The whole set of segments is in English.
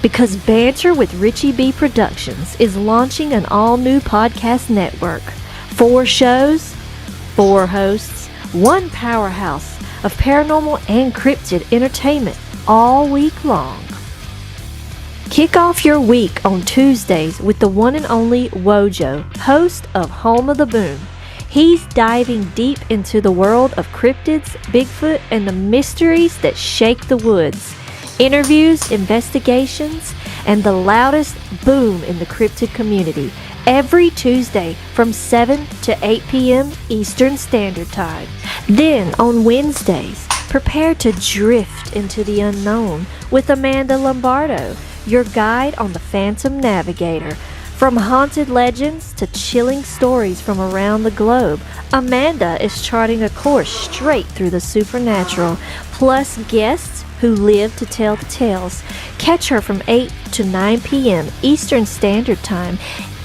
Because Banter with Richie B Productions is launching an all-new podcast network. 4 shows, 4 hosts, one powerhouse of paranormal and cryptid entertainment all week long. Kick off your week on Tuesdays with the one and only Wojo, host of Home of the Boom. He's diving deep into the world of cryptids, Bigfoot, and the mysteries that shake the woods. Interviews, investigations, and the loudest boom in the cryptid community every Tuesday from 7 to 8 p.m. Eastern Standard Time. Then on Wednesdays, prepare to drift into the unknown with Amanda Lombardo, your guide on the Phantom Navigator. From haunted legends to chilling stories from around the globe, Amanda is charting a course straight through the supernatural, plus guests who live to tell the tales. Catch her from 8 to 9 p.m. Eastern Standard Time,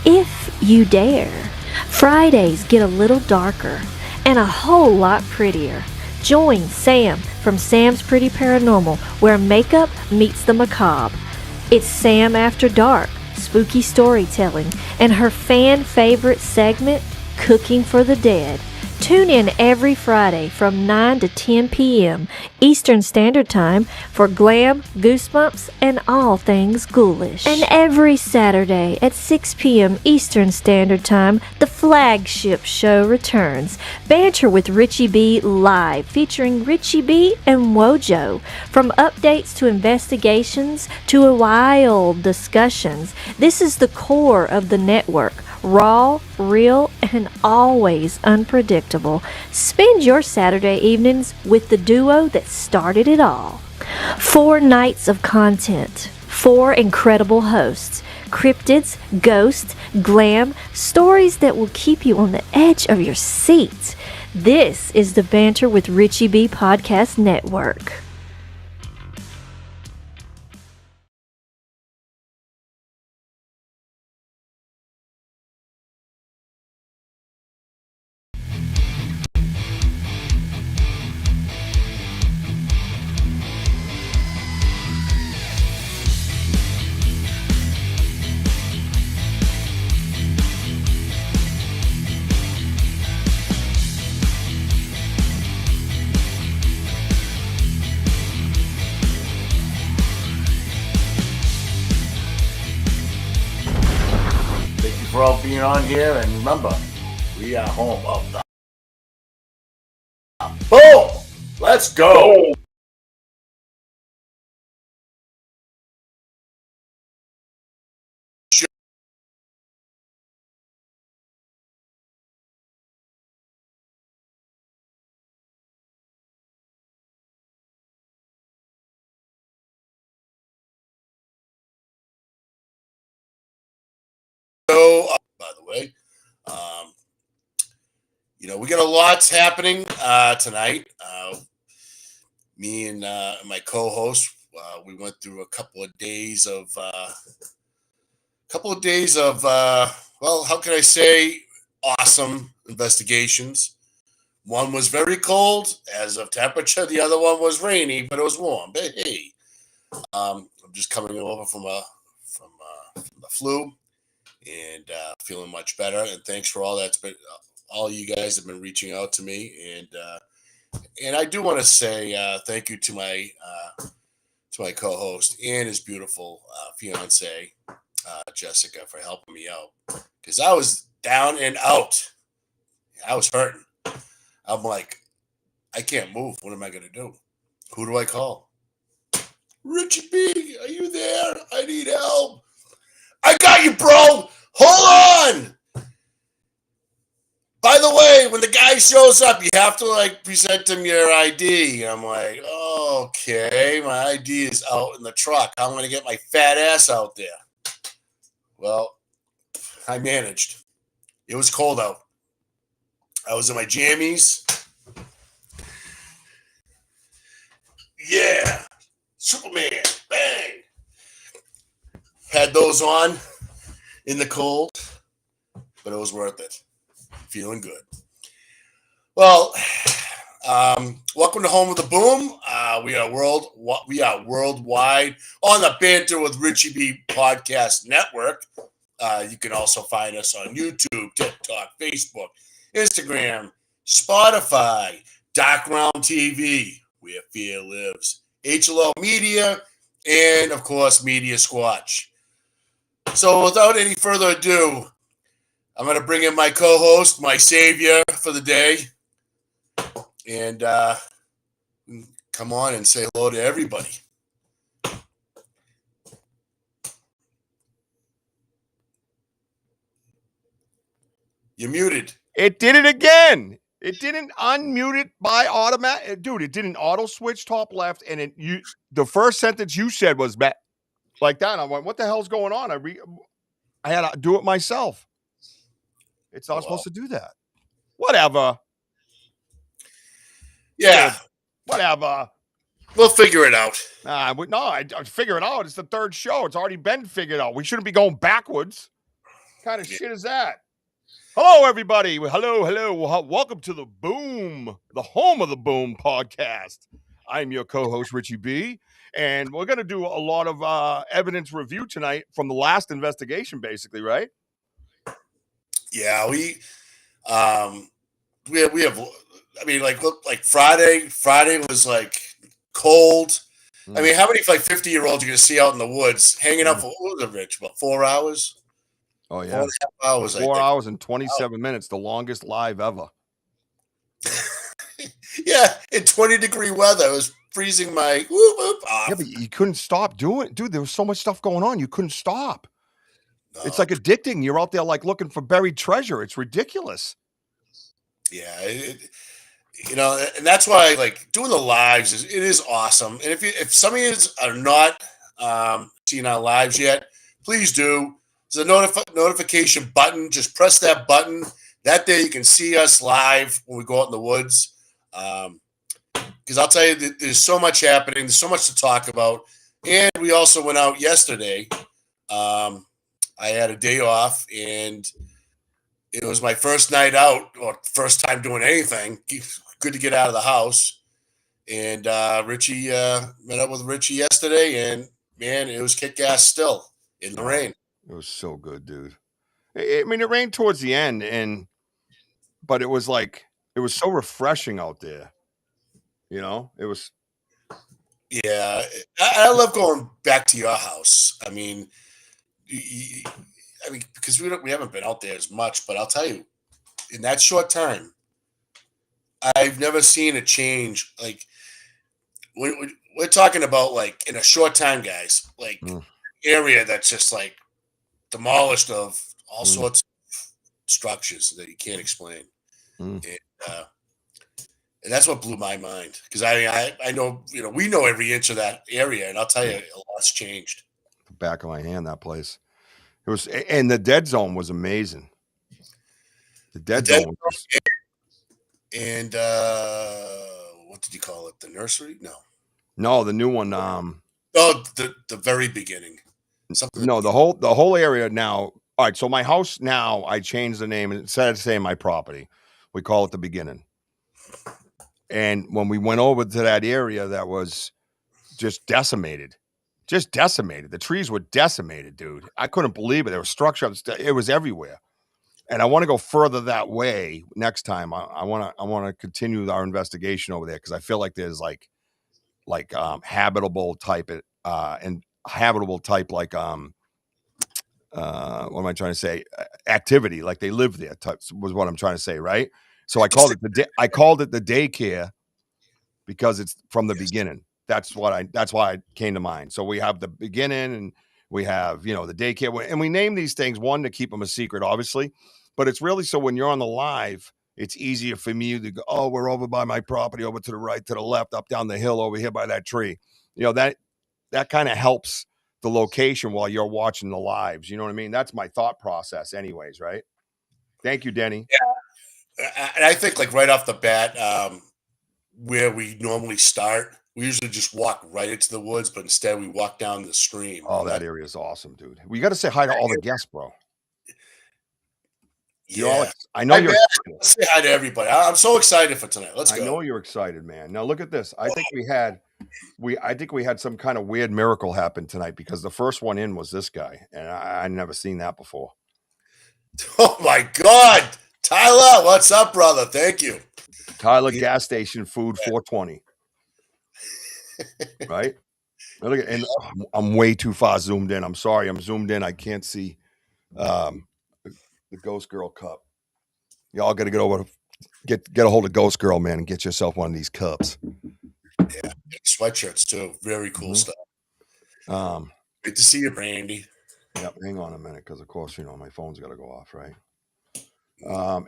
if you dare. Fridays get a little darker and a whole lot prettier. Join Sam from Sam's Pretty Paranormal, where makeup meets the macabre. It's Sam After Dark, spooky storytelling, and her fan favorite segment, Cooking for the Dead. Tune in every Friday from 9 to 10 p.m. Eastern Standard Time for glam, goosebumps, and all things ghoulish. And every Saturday at 6 p.m. Eastern Standard Time, the flagship show returns. Banter with Richie B Live, featuring Richie B and Wojo. From updates to investigations to wild discussions, this is the core of the network. Raw, real, and always unpredictable. Spend your Saturday evenings with the duo that started it all. 4 nights of content, 4 incredible hosts, cryptids, ghosts, glam, stories that will keep you on the edge of your seat. This is the Banter with Richie B Podcast Network. For all being on here, and remember, we are home of the boom. Let's go. So, by the way, we got a lot's happening tonight. Me and my co-host, we went through a couple of days of, well, how can I say, awesome investigations. One was very cold, as of temperature. The other one was rainy, but it was warm. But hey, I'm just coming over from the flu. And feeling much better. And thanks for all that's been. All you guys have been reaching out to me, and I do want to say thank you to my co-host and his beautiful fiance Jessica for helping me out, because I was down and out. I was hurting. I'm like, I can't move. What am I gonna do? Who do I call? Richie B, are you there? I need help. I got you, bro. Hold on. By the way, when the guy shows up, you have to present him your ID. I'm like, okay, my ID is out in the truck. I'm going to get my fat ass out there. Well, I managed. It was cold out. I was in my jammies. Yeah. Superman. Bang. Had those on in the cold, but it was worth it. Feeling good. Well, Welcome to Home of the Boom. We are worldwide on the Banter with Richie B Podcast Network. You can also find us on YouTube, TikTok, Facebook, Instagram, Spotify, Dark Realm TV, Where Fear Lives, HLO Media, and of course Media Squatch. So without any further ado, I'm going to bring in my co-host, my savior for the day, and come on and say hello to everybody. You're muted. It did it again. It didn't unmute it by automatic. Dude, it did an auto switch top left, and the first sentence you said was like that. I went, what the hell's going on? I had to do it myself. It's not supposed to do that. Whatever. Yeah. Dude, whatever. We'll figure it out. I figure it out. It's the third show. It's already been figured out. We shouldn't be going backwards. What kind of shit is that? Hello, everybody. Hello. Welcome to the Boom, the Home of the Boom podcast. I'm your co-host, Richie B, and we're going to do a lot of evidence review tonight from the last investigation, basically, right? Yeah, we have. I mean, like Friday was like cold. I mean, how many like 50-year-olds are going to see out in the woods hanging out for what was it, Rich? About 4 hours? Oh, yeah. 4.5 hours. 4 hours and 27 minutes, the longest live ever. Yeah, in 20-degree weather. It was freezing my whoop off. Yeah, but you couldn't stop doing it. Dude, there was so much stuff going on. You couldn't stop. No. It's like addicting. You're out there like looking for buried treasure. It's ridiculous. Yeah, and that's why like doing the lives it is awesome. And if some of you are not seeing our lives yet, please do. There's a notification button. Just press that button. That day you can see us live when we go out in the woods. Because I'll tell you, there's so much happening. There's so much to talk about. And we also went out yesterday. I had a day off, and it was my first night out, or first time doing anything. Good to get out of the house. And Richie met up with Richie yesterday, and man, it was kick-ass still in the rain. It was so good, dude. I mean, it rained towards the end, but it was so refreshing out there. You know, it was. Yeah, I love going back to your house. I mean, because we haven't been out there as much, but I'll tell you, in that short time, I've never seen a change. Like we're talking about, like in a short time, guys, like area that's just like demolished of all sorts of structures that you can't explain. And that's what blew my mind, because I know, we know every inch of that area, and I'll tell you, a lot's changed. The back of my hand, that place. It was, and the dead zone was amazing. The dead zone was, and what did you call it? The nursery? No, the new one. The very beginning. No, the whole area now. All right, so my house now, I changed the name, and instead of saying my property, we call it the beginning. And when we went over to that area, that was just decimated. The trees were decimated, dude. I couldn't believe it. There was structure. It was everywhere. And I want to go further that way next time. I want to continue our investigation over there, because I feel like there's like habitable type and habitable type, like what am I trying to say? Activity, like they live there. Was what I'm trying to say, right? So I called it the daycare, because it's from the beginning. That's why it came to mind. So we have the beginning, and we have, the daycare, and we name these things, one, to keep them a secret, obviously, but it's really so when you're on the live, it's easier for me to go, oh, we're over by my property, over to the right, to the left, up down the hill, over here by that tree. That kind of helps the location while you're watching the lives. You know what I mean? That's my thought process anyways, right? Thank you, Denny. Yeah. And I think, like, right off the bat, where we normally start, we usually just walk right into the woods, but instead we walk down the stream. Oh, that area is awesome, dude. We got to say hi to all the guests, bro. Yeah. I know you're excited. Let's say hi to everybody. I'm so excited for tonight. Let's go. I know you're excited, man. Now look at this. I think we had some kind of weird miracle happen tonight because the first one in was this guy, and I never seen that before. Oh my God, Tyler, what's up, brother? Thank you, Tyler. Gas station food 420. Right? Now look at, and I'm way too far zoomed in. I'm sorry, I'm zoomed in. I can't see the Ghost Girl cup. Y'all got to get over. Get a hold of Ghost Girl, man, and get yourself one of these cups. Yeah, sweatshirts too. Very cool stuff. Good to see you, Brandy. Yep. Hang on a minute, because of course my phone's got to go off, right?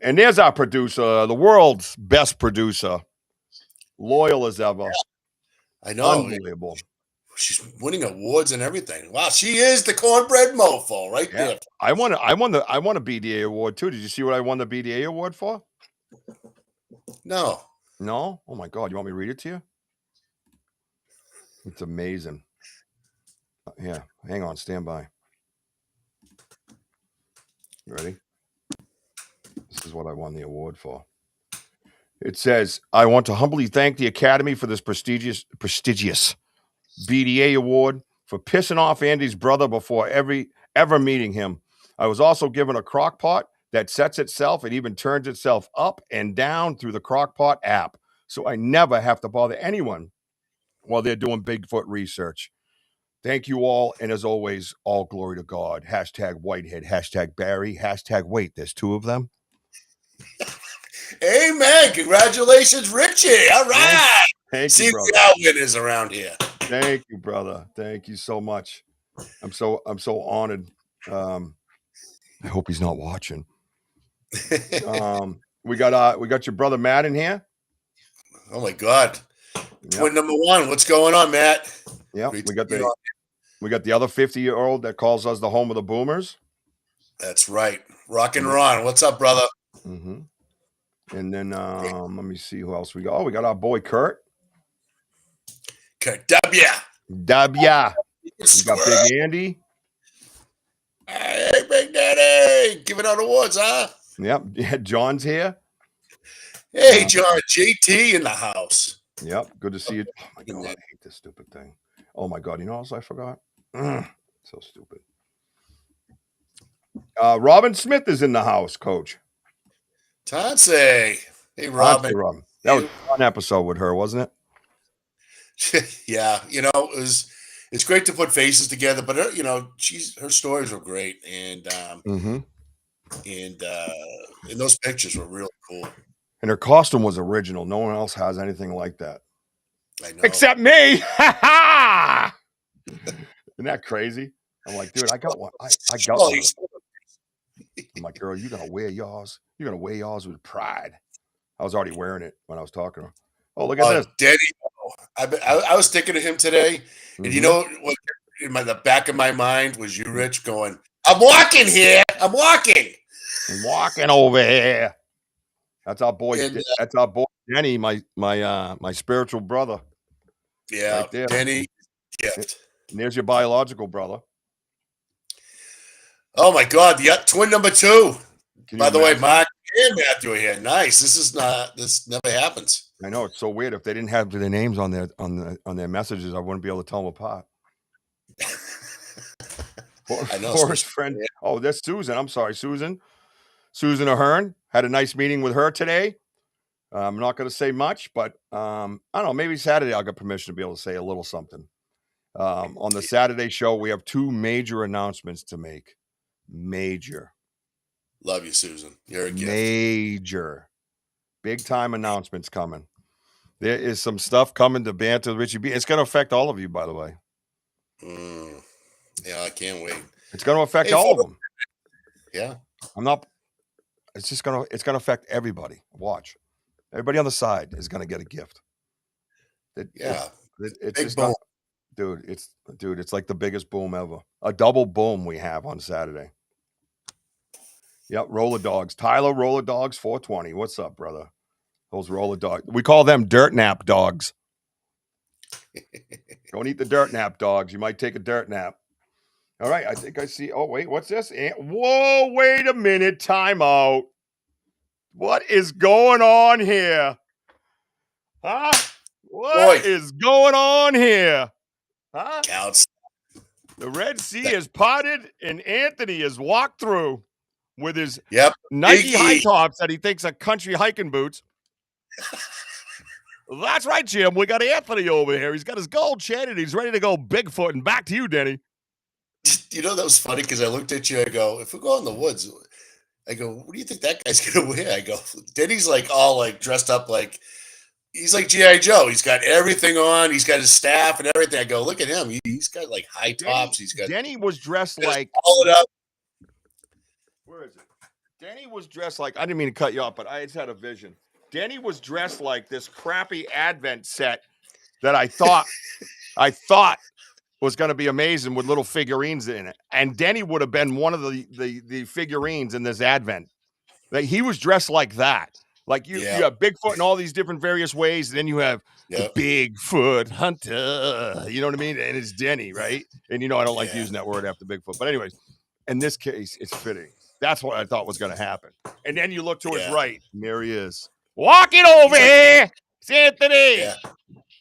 And there's our producer, the world's best producer, loyal as ever. I know, unbelievable. She's winning awards and everything. Wow, she is the cornbread mofo right there. I won a BDA award too. Did you see what I won the BDA award for? No. Oh my God! You want me to read it to you? It's amazing. Yeah, hang on, stand by. You ready? This is what I won the award for. It says, "I want to humbly thank the Academy for this prestigious BDA award for pissing off Andy's brother before ever meeting him. I was also given a crock pot that sets itself and even turns itself up and down through the Crockpot app, so I never have to bother anyone while they're doing Bigfoot research. Thank you all, and as always, all glory to God. Hashtag Whitehead, hashtag Barry, hashtag wait, there's two of them." Amen. Congratulations, Richie. All right. Thank you, brother. See how winners around here. Thank you, brother. Thank you so much. I'm so honored. I hope he's not watching. We got your brother Matt in here. Oh my God. Twin number one. What's going on, Matt? Yeah, we got the other 50-year-old that calls us the home of the boomers. That's right. Rock and Ron. What's up, brother? Mm-hmm. And then let me see who else we got. Oh, we got our boy Kurt. Kurt W. We got Big Andy. Hey, Big Daddy. Giving out awards, huh? Yep. Yeah, John's here. Hey, John. JT in the house. Yep. Good to see you. Oh my God, I hate this stupid thing. Oh my God. You know what else I forgot? So stupid. Robin Smith is in the house, Coach. Tansy. Hey, Robin. That was a fun episode with her, wasn't it? Yeah. It's great to put faces together, but her, her stories were great. And, and those pictures were really cool. And her costume was original. No one else has anything like that. I know. Except me. Isn't that crazy? I'm like, dude, I got one. I got one. I'm like, girl, you're gonna wear yours. You're gonna wear yours with pride. I was already wearing it when I was talking to her. Oh, look at this. Daddy, I was thinking of him today. And you know what in the back of my mind was you, Rich, going, I'm walking here. I'm walking over here. That's our boy. That's our boy Denny, my spiritual brother. Yeah, right there. Denny gift. And there's your biological brother. Oh my God, the twin number two. By the way, Mark and Matthew are here. Nice. This never happens. I know, it's so weird. If they didn't have their names on their messages, I wouldn't be able to tell them apart. I know. Forrest friend. Oh, that's Susan. I'm sorry, Susan. Susan Ahern. Had a nice meeting with her today. I'm not going to say much, but I don't know. Maybe Saturday I'll get permission to be able to say a little something. On the Saturday show, we have two major announcements to make. Major. Love you, Susan. You're a gift. Major. Big time announcements coming. There is some stuff coming to Banter with Richie B. It's going to affect all of you, by the way. Yeah, I can't wait. It's going to affect all of them. Yeah. It's going to affect everybody. Watch. Everybody on the side is going to get a gift. It's just not, dude, it's like the biggest boom ever. A double boom we have on Saturday. Yep, roller dogs. Tyler, roller dogs 420. What's up, brother? Those roller dogs. We call them dirt nap dogs. Don't eat the dirt nap dogs. You might take a dirt nap. All right, I think I see. Oh, wait, what's this? Whoa, wait a minute. Time out. What is going on here? Huh? What is going on here? Huh? Counts. The Red Sea is parted and Anthony has walked through with his Nike high tops that he thinks are country hiking boots. That's right, Jim. We got Anthony over here. He's got his gold chain and he's ready to go Bigfoot. And back to you, Denny. You know, that was funny because I looked at you. I go, if we go in the woods, I go, what do you think that guy's going to wear? I go, Denny's like all like dressed up like, he's like G.I. Joe. He's got everything on. He's got his staff and everything. I go, look at him. He's got like high tops. Denny was dressed like. All it up. Where is it? Denny was dressed like. I didn't mean to cut you off, but I just had a vision. Denny was dressed like this crappy Advent set that I thought was going to be amazing with little figurines in it. And Denny would have been one of the figurines in this Advent. Like, he was dressed like that. Like you have Bigfoot in all these different various ways. And then you have the Bigfoot hunter. You know what I mean? And it's Denny, right? And I don't like using that word after Bigfoot. But anyways, in this case, it's fitting. That's what I thought was going to happen. And then you look to his right. And there he is. Walking over here. It's Anthony.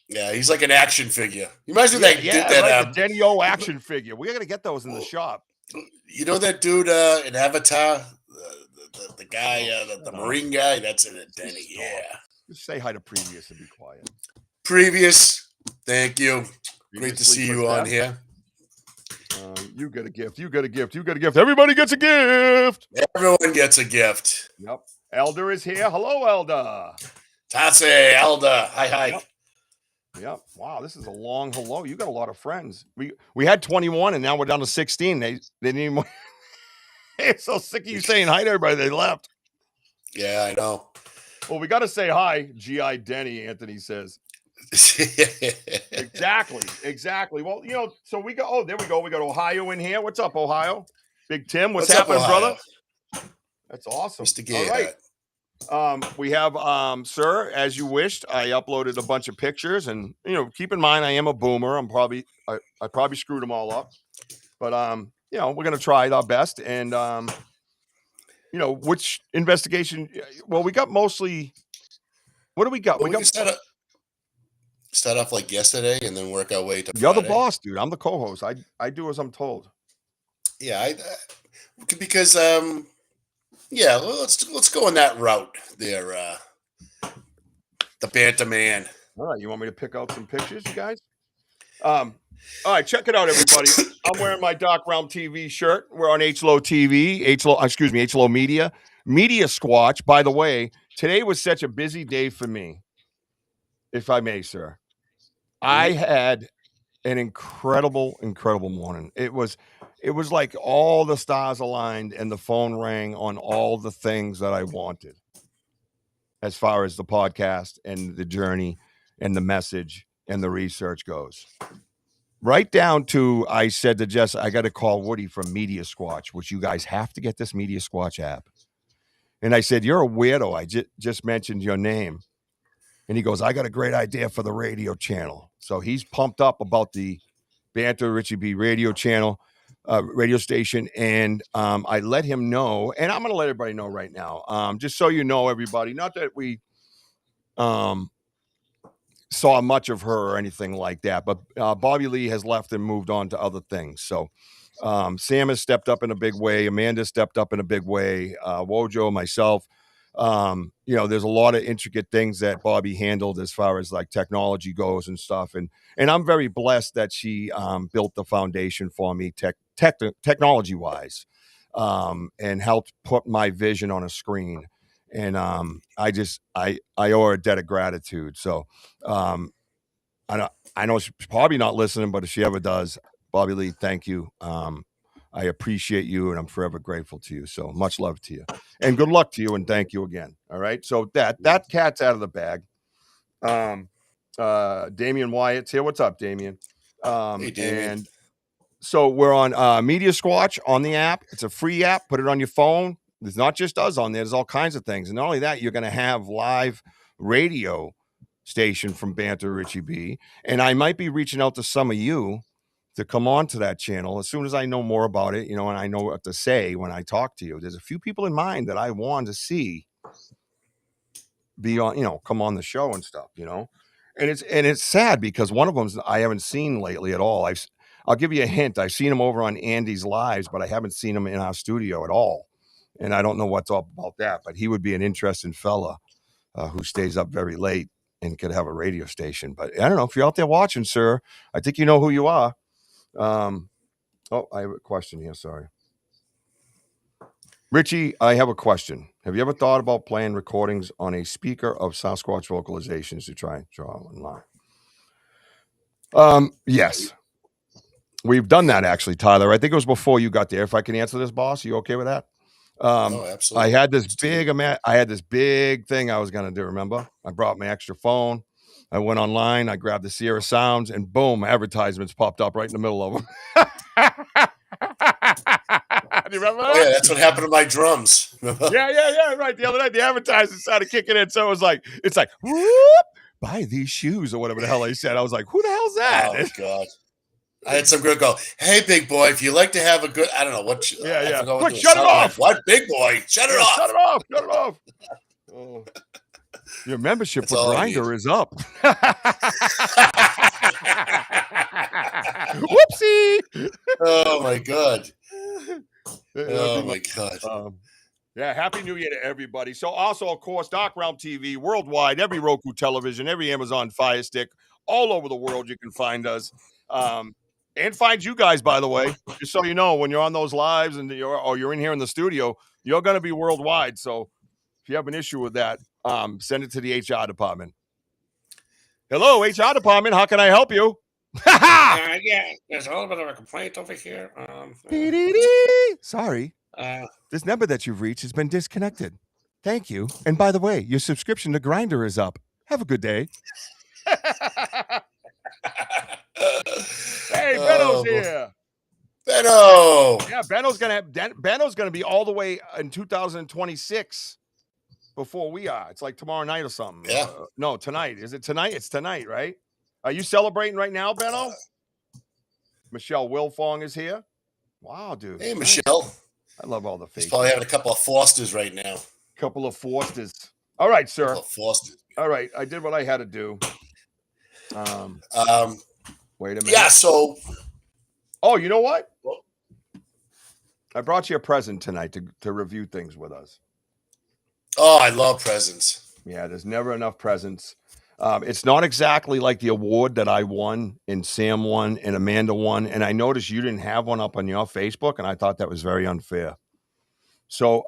Yeah, he's like an action figure. You imagine that like the Denny O action figure. We're gonna get those in the shop. You know that dude in Avatar, the guy, the Marine guy. That's in it, Denny. Yeah. Just say hi to Previous and be quiet. Previous, thank you. Great to see you on here. You get a gift. You get a gift. You get a gift. Everybody gets a gift. Everyone gets a gift. Yep. Elder is here. Hello, Elder. Tatse, Elder. Hi. Yep. Wow, this is a long hello. You got a lot of friends. We had 21 and now we're down to 16. They didn't even. They're so sick of you saying hi to everybody. They left. Yeah, I know. Well, we got to say hi, G.I. Denny, Anthony says. Exactly. Well, so we go. Oh, there we go. We got Ohio in here. What's up, Ohio? Big Tim, what's happening, brother? That's awesome. All right. We have, sir, as you wished, I uploaded a bunch of pictures and, keep in mind, I am a boomer. I probably screwed them all up, but, we're going to try our best. And, which investigation, well, we got mostly, what do we got? Well, we got start off like yesterday and then work our way to You're Friday. The boss, dude. I'm the co-host. I do as I'm told. Yeah. Because, let's go on that route there. The Banter man. All right, you want me to pick out some pictures, you guys? All right, check it out, everybody. I'm wearing my Dark Realm TV shirt. We're on HLO TV, HLO Media, Media Squatch. By the way, today was such a busy day for me, if I may, sir. I had an incredible morning. It was like all the stars aligned and the phone rang on all the things that I wanted as far as the podcast and the journey and the message and the research goes. Right down to, I said to Jess, I got to call Woody from Media Squatch, which you guys have to get this Media Squatch app. And I said, you're a weirdo. I just mentioned your name. And he goes, I got a great idea for the radio channel. So he's pumped up about the Banter Richie B radio channel, radio station. And I let him know, and I'm going to let everybody know right now, just so you know, everybody, not that we saw much of her or anything like that, but Bobby Lee has left and moved on to other things. So Sam has stepped up in a big way. Amanda stepped up in a big way. Wojo, myself. There's a lot of intricate things that Bobby handled as far as like technology goes and stuff. And I'm very blessed that she built the foundation for me technology wise, and helped put my vision on a screen. And I owe her a debt of gratitude. So I know she's probably not listening, but if she ever does, Bobby Lee, thank you. I appreciate you, and I'm forever grateful to you. So much love to you, and good luck to you, and thank you again. All right, so that cat's out of the bag. Damian Wyatt's here. What's up, Damian? Hey, Damian. And so we're on Media Squatch on the app. It's a free app. Put it on your phone. There's not just us on there. There's all kinds of things, and not only that, you're going to have live radio station from Banter Richie B, and I might be reaching out to some of you to come on to that channel as soon as I know more about it, and I know what to say when I talk to you. There's a few people in mind that I want to see be on, come on the show and stuff, and it's sad because one of them I haven't seen lately at all. I'll give you a hint. I've seen him over on Andy's lives, but I haven't seen him in our studio at all. And I don't know what's up about that, but he would be an interesting fella who stays up very late and could have a radio station. But I don't know if you're out there watching, sir. I think you know who you are. I have a question here. Sorry. Richie, I have a question. Have you ever thought about playing recordings on a speaker of Sasquatch vocalizations to try and draw online? Yes. We've done that actually, Tyler. I think it was before you got there. If I can answer this, boss, you okay with that? Absolutely. I had this big thing I was going to do. Remember, I brought my extra phone. I went online. I grabbed the Sierra Sounds, and boom, advertisements popped up right in the middle of them. Do you remember that? Oh, yeah, that's what happened to my drums. Yeah. Right. The other night, the advertisement started kicking in. So it's like, whoop, buy these shoes or whatever the hell they said. I was like, who the hell's that? Oh, God. I had some girl go, hey, big boy, if you like to have a good, I don't know what. Yeah. Quick, shut it off. What, big boy? Shut it off. Shut it off. Oh. Your membership for Grindr is up. Whoopsie. Oh, my God. Oh, my God. Yeah, Happy New Year to everybody. So also, of course, Dark Realm TV, worldwide, every Roku television, every Amazon Fire Stick, all over the world you can find us. And find you guys, by the way, just so you know, when you're on those lives and you're in here in the studio, you're going to be worldwide. So if you have an issue with that, send it to the HR department. Hello, HR department. How can I help you? Yeah, there's a little bit of a complaint over here. Sorry. This number that you've reached has been disconnected. Thank you. And by the way, your subscription to Grindr is up. Have a good day. Hey, Benno's here. Benno. Yeah, Benno's gonna be all the way in 2026 before we are. It's like tomorrow night or something. Yeah. No, tonight. Is it tonight? It's tonight, right? Are you celebrating right now, Benno? Michelle Wilfong is here. Wow, dude. Hey, Michelle. I love all the faces. He's probably having a couple of Fosters right now. Couple of Fosters. All right, sir. Fosters. All right, I did what I had to do. Wait a minute. Yeah, so. Oh, you know what? I brought you a present tonight to review things with us. Oh, I love presents. Yeah, there's never enough presents. It's not exactly like the award that I won and Sam won and Amanda won. And I noticed you didn't have one up on your Facebook, and I thought that was very unfair. So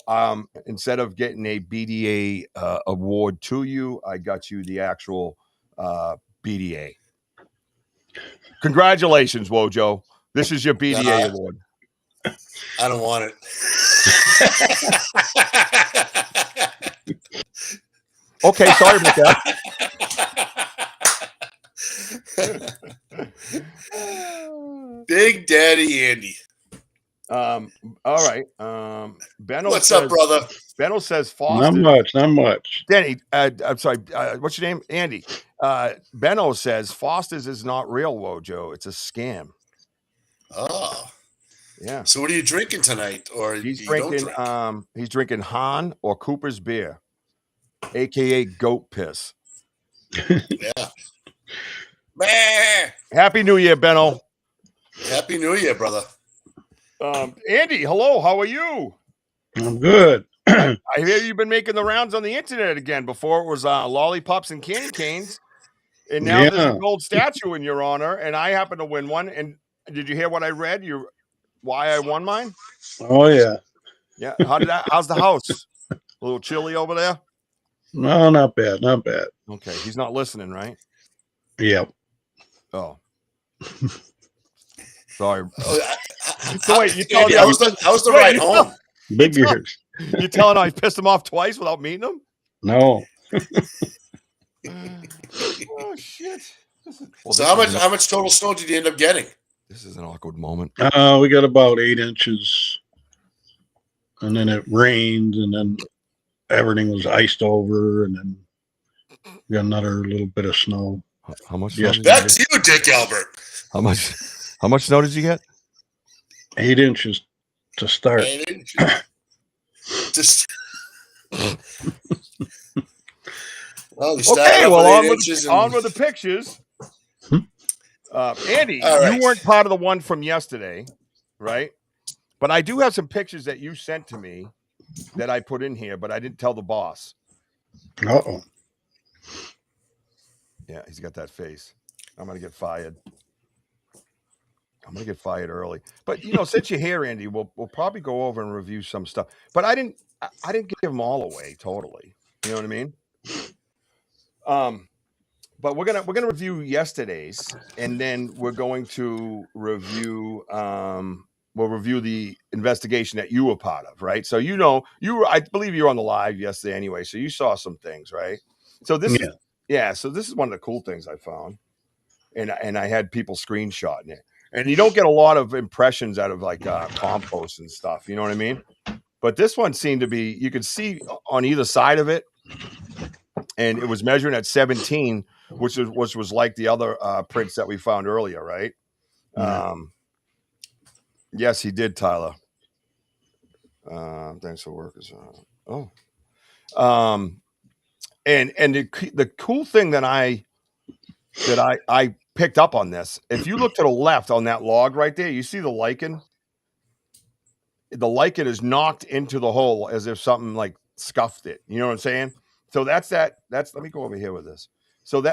instead of getting a BDA award to you, I got you the actual BDA. Congratulations, Wojo. This is your BDA award. I don't want it. Okay, sorry about that. Big Daddy Andy. All right. Benno What's up, brother? Benno says Foster. Not much. Danny, I'm sorry. What's your name? Andy. Benno says Foster's is not real, Wojo. It's a scam. Oh. Yeah. So what are you drinking tonight? Or he's drinking he's drinking Han or Cooper's beer, aka goat piss. Yeah. Happy New Year, Benno. Happy New Year, brother. Andy, hello. How are you? I'm good. I hear you've been making the rounds on the internet again. Before it was lollipops and candy canes, and now there's a gold statue in your honor. And I happen to win one. And did you hear what I read? Why I won mine? Oh yeah. Yeah. How's the house? A little chilly over there? No, not bad. Not bad. Okay. He's not listening, right? Yep. Oh. Sorry. So wait, you telling me I was the ride home? Big ears. You telling I pissed him off twice without meeting him? No. Oh shit. Well, so how much total snow did you end up getting? This is an awkward moment. We got about 8 inches, and then it rained, and then everything was iced over, and then we got another little bit of snow. How much? Yes, that's you, Dick Albert. How much? How much snow did you get? 8 inches to start. 8 inches. Just well, we started Okay, off well, with 8 inches on with the pictures. Andy, All right. you weren't part of the one from yesterday, right? But I do have some pictures that you sent to me that I put in here, but I didn't tell the boss. Uh-oh. Yeah, he's got that face. I'm going to get fired. I'm going to get fired early. But, since you're here, Andy, we'll probably go over and review some stuff. But I didn't give them all away totally. You know what I mean? But we're gonna review yesterday's, and then we're going to review we'll review the investigation that you were part of, right? So I believe you were on the live yesterday anyway, so you saw some things, right? So this so this is one of the cool things I found, and I had people screenshotting it, and you don't get a lot of impressions out of like compost and stuff, you know what I mean? But this one seemed to be, you could see on either side of it, and it was measuring at 17. Which was like the other prints that we found earlier, right? Yes, he did, Tyler. Thanks for workers. And the cool thing that I picked up on this, if you look to the left on that log right there, you see the lichen. The lichen is knocked into the hole as if something like scuffed it. You know what I'm saying? So that's let me go over here with this. So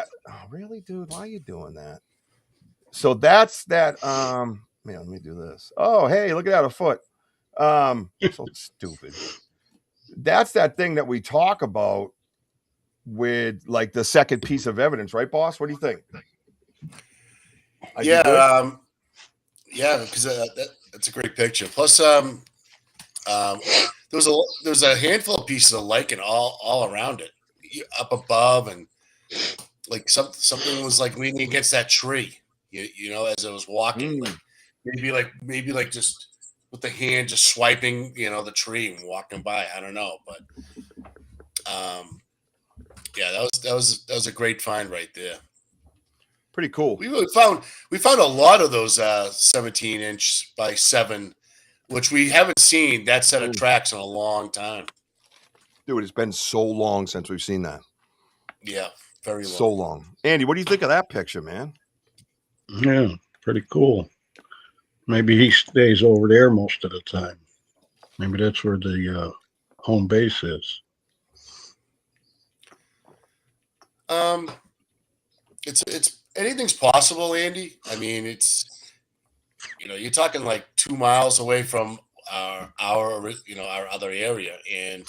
really, dude, why are you doing that? So that's that. Man, let me do this. Oh, hey, look at that, a foot. So stupid. That's that thing that we talk about with like the second piece of evidence, right, boss? What do you think? Yeah, because that's a great picture. Plus, there was a handful of pieces of lichen all around it, up above, and like something was like leaning against that tree, as I was walking, maybe like just with the hand just swiping, the tree and walking by. I don't know, but that was a great find right there. Pretty cool. We found a lot of those 17-inch by 7, which we haven't seen that set of tracks in a long time. Dude, it's been so long since we've seen that. Yeah. Very long. So long. Andy, what do you think of that picture, man? Yeah, pretty cool. Maybe he stays over there most of the time. Maybe that's where the home base is. It's anything's possible, Andy. I mean, it's you're talking like 2 miles away from our other area, and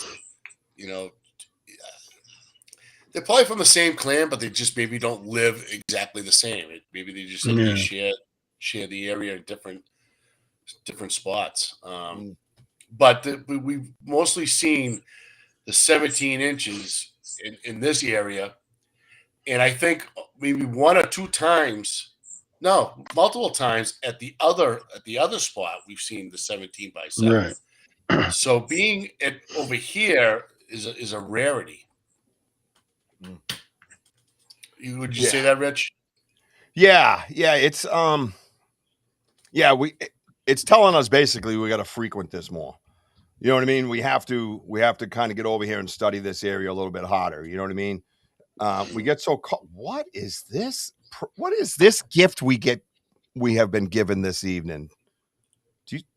they're probably from the same clan, but they just maybe don't live exactly the same. Maybe they just share the area in different spots. But we've mostly seen the 17 inches in this area, and I think maybe one or two times, no, multiple times at the other spot we've seen the 17 by 7. Right. So being over here is a rarity. Would you say that, Rich? Yeah. It's it's telling us basically we got to frequent this more. You know what I mean? We have to kind of get over here and study this area a little bit harder. You know what I mean? We get so what is this? What is this gift we have been given this evening?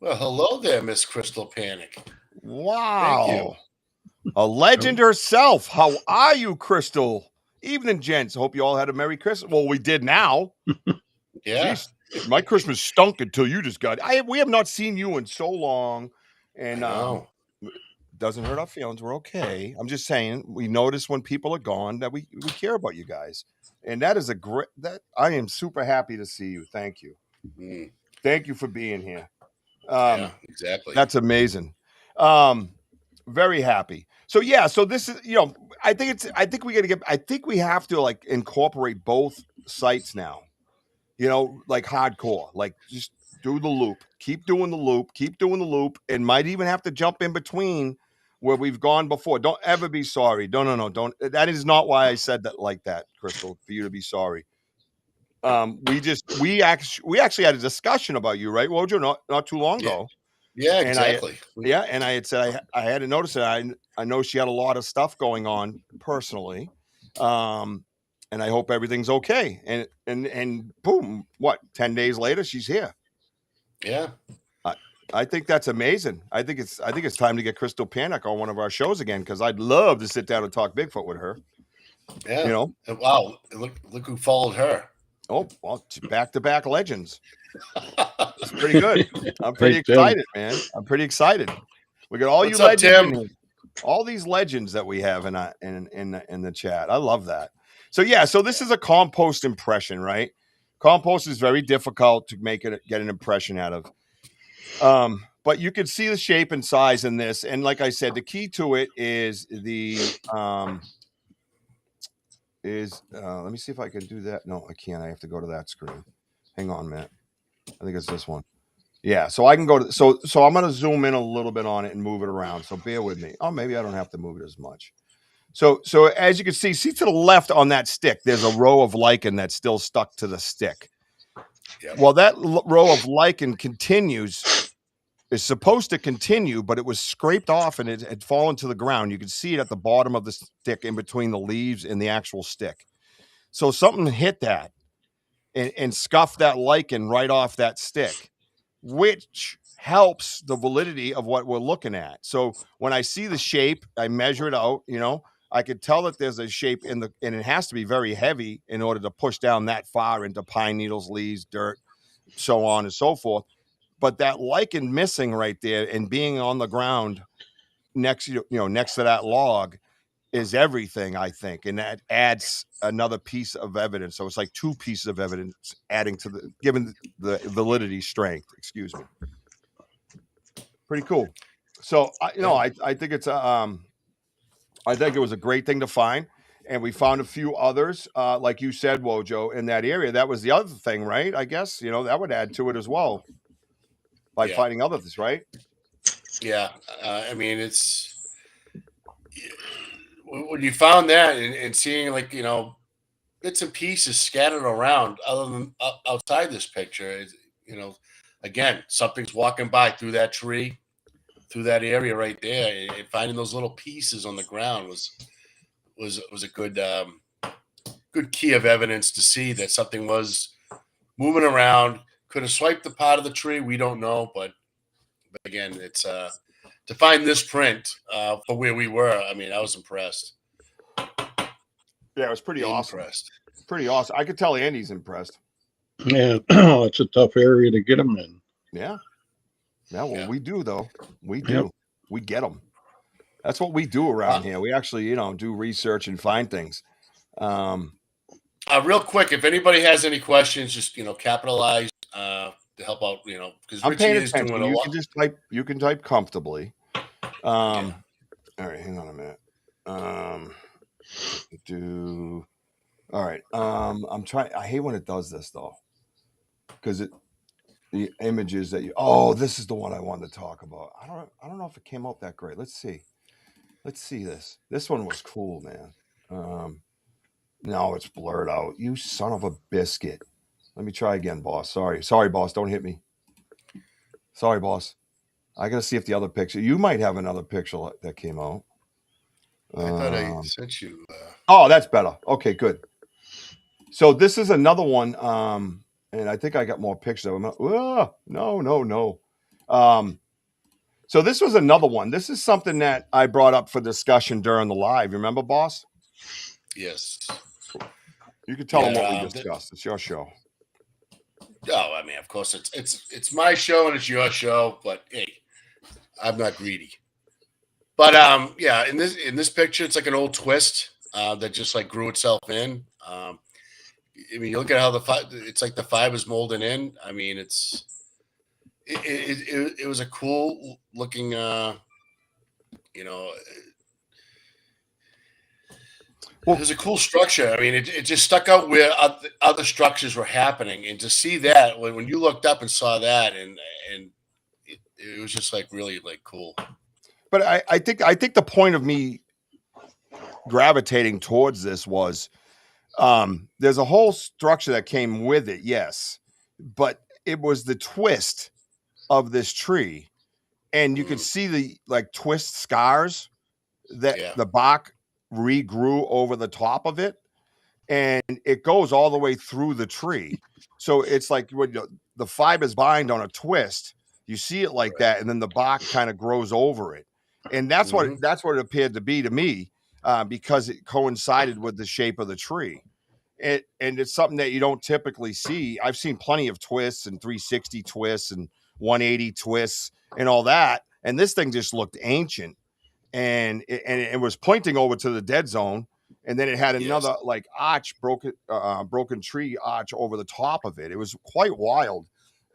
Well, hello there, Miss Crystal Panic. Wow. Thank you. A legend herself. How are you, Crystal? Evening, gents. Hope you all had a Merry Christmas. Well, we did now. Yeah. Jeez, my Christmas stunk until you just got. We have not seen you in so long, and doesn't hurt our feelings. We're okay. I'm just saying we notice when people are gone that we care about you guys, and that is I am super happy to see you. Thank you. Thank you for being here. Yeah, exactly. That's amazing. Very happy. So this is, I think we have to like incorporate both sites now, like hardcore, like just do the loop, keep doing the loop, and might even have to jump in between where we've gone before. Don't ever be sorry. No, don't. That is not why I said that like that, Crystal, for you to be sorry. we actually had a discussion about you, right, Wojo, not too long ago. Yeah, And exactly. and I had said I had to notice that I know she had a lot of stuff going on personally, and I hope everything's okay. And boom, 10 days later she's here. Yeah, I think that's amazing. I think it's time to get Crystal Panic on one of our shows again, because I'd love to sit down and talk Bigfoot with her. yeah. You know, Wow, look who followed her. oh well, back-to-back legends. It's pretty good. I'm pretty Hey, Tim. excited, man. I'm pretty excited. We got all What's you up, legends Tim? in here. All these legends that we have in the chat. I love that. So yeah, so this is a compost impression, right? Compost is very difficult to get an impression out of. But you can see the shape and size in this, and like I said, the key to it is let me see if I can do that. No, I can't. I have to go to that screen. Hang on, Matt. I think it's this one. Yeah, so I can go to so I'm going to zoom in a little bit on it and move it around. So bear with me. Oh, maybe I don't have to move it as much. So as you can see to the left on that stick, there's a row of lichen that's still stuck to the stick. Yep. Well, that row of lichen is supposed to continue, but it was scraped off and it had fallen to the ground. You can see it at the bottom of the stick in between the leaves and the actual stick. So something hit that and scuffed that lichen right off that stick, which helps the validity of what we're looking at. So when I see the shape, I measure it out, I could tell that there's a shape and it has to be very heavy in order to push down that far into pine needles, leaves, dirt, so on and so forth. But that lichen missing right there and being on the ground next to that log is everything, I think. And that adds another piece of evidence. So it's like two pieces of evidence adding to given the validity strength, excuse me. Pretty cool. So I think it's I think it was a great thing to find. And we found a few others, like you said, Wojo, in that area. That was the other thing, right? I guess, that would add to it as well by finding others, right? Yeah. I mean, it's when you found that and seeing bits and pieces scattered around other than outside this picture, again, something's walking by through that tree, through that area right there, and finding those little pieces on the ground was a good key of evidence to see that something was moving around. Could have swiped the part of the tree, we don't know, but again, it's to find this print for where we were. I mean, I was impressed. Yeah, it was pretty awesome. Pretty awesome. I could tell Andy's impressed. Yeah, it's a tough area to get them in. Yeah. Yeah, well, we do, though. We do. Yep. We get them. That's what we do around here. We actually, do research and find things. Real quick, if anybody has any questions, just, capitalize to help out, because I'm Richie paying is attention. doing a lot. You can type comfortably. All right, hang on a minute. All right. I'm trying. I hate when it does this though, because the images that this is the one I wanted to talk about. I don't know if it came out that great. Let's see this. This one was cool, man. No, it's blurred out. You son of a biscuit. Let me try again, boss. Sorry, boss. Don't hit me. Sorry, boss. I gotta see if the other picture. You might have another picture that came out. I thought I sent you. Oh, that's better. Okay, good. So this is another one, and I think I got more pictures of them. No. So this was another one. This is something that I brought up for discussion during the live. Remember, boss? Yes. You can tell them what we discussed. It's your show. Oh, I mean, of course, it's my show and it's your show, but hey, I'm not greedy. But in this picture, it's like an old twist that just like grew itself in. I mean, you look at how it's like the fibers molding in. I mean, it was a cool looking, it was a cool structure. I mean, it just stuck out where other structures were happening, and to see that when you looked up and saw that, and it was just like really like cool. But I think the point of me gravitating towards this was There's a whole structure that came with it, yes, but it was the twist of this tree, and you could see the like twist scars that the bark regrew over the top of it, and it goes all the way through the tree. So it's like when the fibers bind on a twist, you see it like that, and then the bark kind of grows over it, and that's what it appeared to be to me, because it coincided with the shape of the tree. And it's something that you don't typically see. I've seen plenty of twists and 360 twists and 180 twists and all that, and this thing just looked ancient, and it was pointing over to the dead zone, and then it had another like broken tree arch over the top of it. It was quite wild,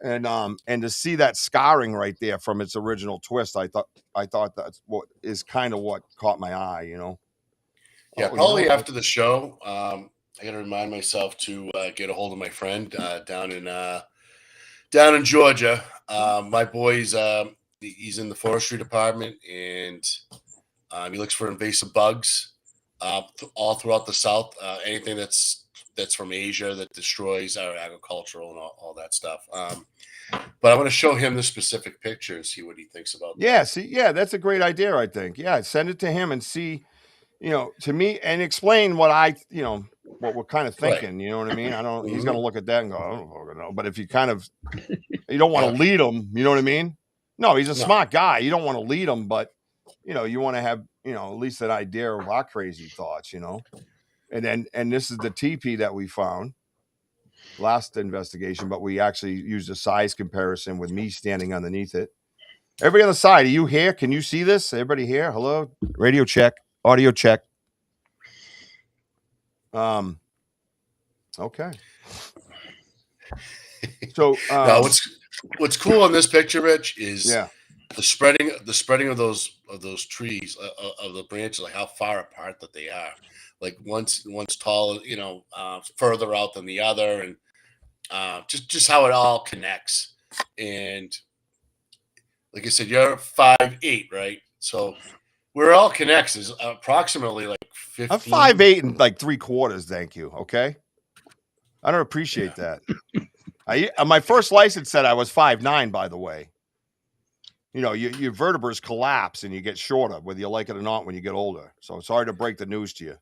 and to see that scarring right there from its original twist, I thought that's what is kind of what caught my eye, you know. Yeah, probably after the show, I got to remind myself to get a hold of my friend down in Georgia. My boy's he's in the forestry department, and he looks for invasive bugs all throughout the South. Anything that's from Asia that destroys our agricultural and all that stuff. But I'm going to show him the specific pictures, see what he thinks about that. Yeah, that's a great idea, I think. Yeah, send it to him and see, to me, and explain what what we're kind of thinking. You know what I mean? I don't. He's going to look at that and go, I don't fucking know. But if you you don't want to lead him, you know what I mean? No, he's a smart guy. You don't want to lead him, but you want to have at least an idea of our crazy thoughts, And this is the TP that we found last investigation, but we actually used a size comparison with me standing underneath it. Every other side, are you here? Can you see this? Everybody here? Hello? Radio check. Audio check. Okay. So now what's cool on this picture, Rich, is the spreading of those trees, of the branches, like how far apart that they are. Like one's taller, further out than the other, and just how it all connects. And like I said, you're 5'8", right? So we're all connects is approximately like 15. I'm 5'8" and like 3/4. Thank you. Okay. I don't appreciate that. My first license said I was 5'9", by the way. Your vertebrae collapse and you get shorter, whether you like it or not, when you get older. So sorry to break the news to you.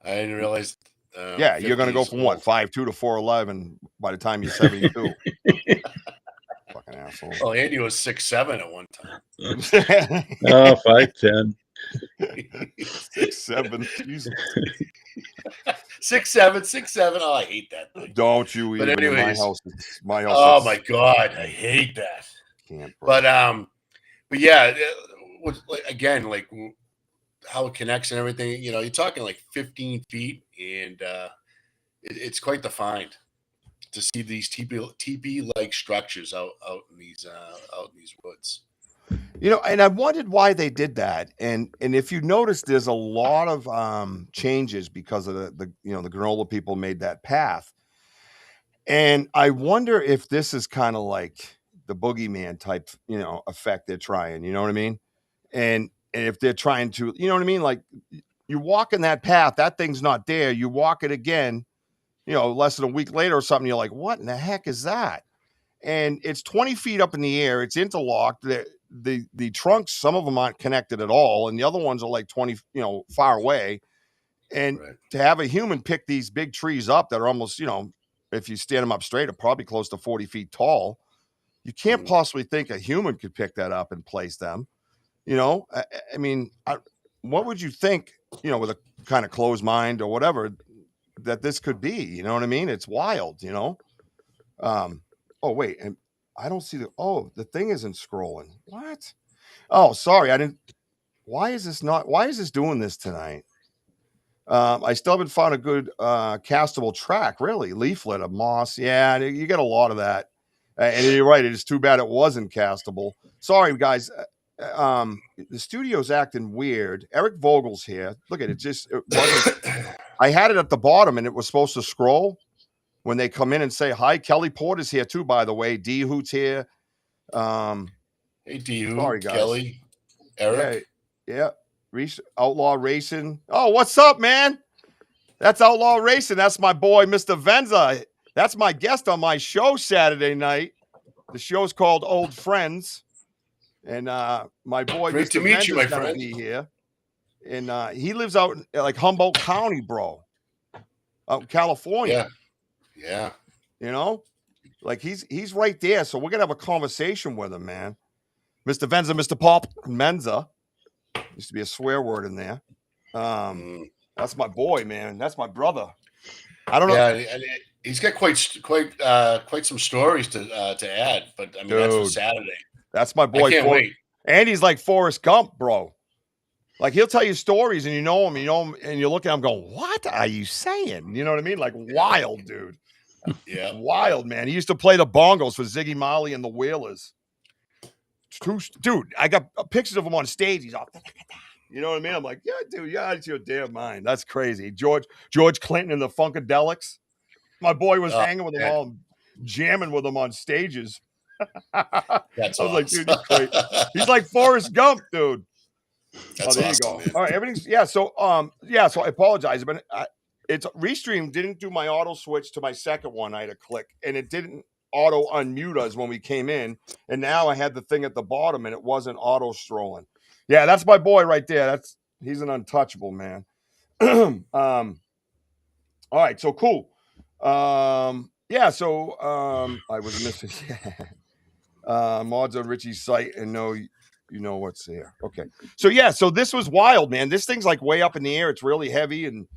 I didn't realize. You're going to go from what, 5'2" to 4'11" by the time you're 72. Fucking asshole. Oh, Andy was 6'7" at one time. 5'10". 6'7". Jesus. 6'7". Oh, I hate that thing. Don't you even? But anyways, my house. Oh my God, I hate that. Can't. But yeah, again, like how it connects and everything. You're talking like 15 feet, and it's quite the find to see these teepee like structures out in these woods. And I wondered why they did that. And if you notice, there's a lot of changes because of the granola people made that path. And I wonder if this is kind of like the boogeyman type, effect they're trying, you know what I mean? And if they're trying to, you know what I mean? Like you walk in that path, that thing's not there. You walk it again, less than a week later or something. You're like, what in the heck is that? And it's 20 feet up in the air. It's interlocked. The trunks, some of them aren't connected at all, and the other ones are like 20, far away. And to have a human pick these big trees up that are almost, if you stand them up straight, are probably close to 40 feet tall. You can't possibly think a human could pick that up and place them. I mean, what would you think, with a kind of closed mind or whatever, that this could be? You know what I mean? It's wild, Oh, wait. And I don't see the thing isn't scrolling. What? Oh, sorry. Why is this doing this tonight? I still haven't found a good castable track, really. Leaflet of moss. Yeah, you get a lot of that. And you're right. It is too bad it wasn't castable. Sorry, guys. The studio's acting weird. Eric Vogel's here. Look at it. It wasn't. I had it at the bottom and it was supposed to scroll when they come in and say hi. Kelly Porter's here too, by the way. D Hoot's here. Hey, D Hoot. Sorry, guys. Kelly, Eric. Yeah. Outlaw Racing. Oh, what's up, man? That's Outlaw Racing. That's my boy, Mr. Venza. That's my guest on my show Saturday night. The show's called Old Friends. And my boy, Great to Mr. meet you, Venza's my going to friend. be here. And he lives out in like Humboldt County, bro. Out in California. Yeah. You know? Like he's right there. So we're going to have a conversation with him, man. Mr. Venza, Mr. Pop Menza. Used to be a swear word in there. That's my boy, man. That's my brother. I don't know. Yeah, and he's got quite some stories to add, but I mean that's for Saturday. That's my boy. I can't wait. And he's like Forrest Gump, bro. Like he'll tell you stories, and you know him, and you look at him, going, "What are you saying?" You know what I mean? Like wild, dude. Yeah, wild, man. He used to play the bongos for Ziggy Marley and the Wailers. True, dude. I got pictures of him on stage. He's all, you know what I mean? I'm like, yeah, dude, yeah, it's your damn mind. That's crazy. George Clinton and the Funkadelics. My boy was hanging with them all, and jamming with them on stages. That's I was awesome. like, dude, he's great. He's like Forrest Gump, dude. That's there awesome, you go. man. All right, everything's So I apologize, but it's Restream didn't do my auto switch to my second one. I had to click, and it didn't auto unmute us when we came in, and now I had the thing at the bottom, and it wasn't auto strolling. Yeah, that's my boy right there. He's an untouchable, man. All right, so cool. I was missing mods on Richie's site and you know what's there. Okay. So this was wild, man. This thing's like way up in the air. It's really heavy and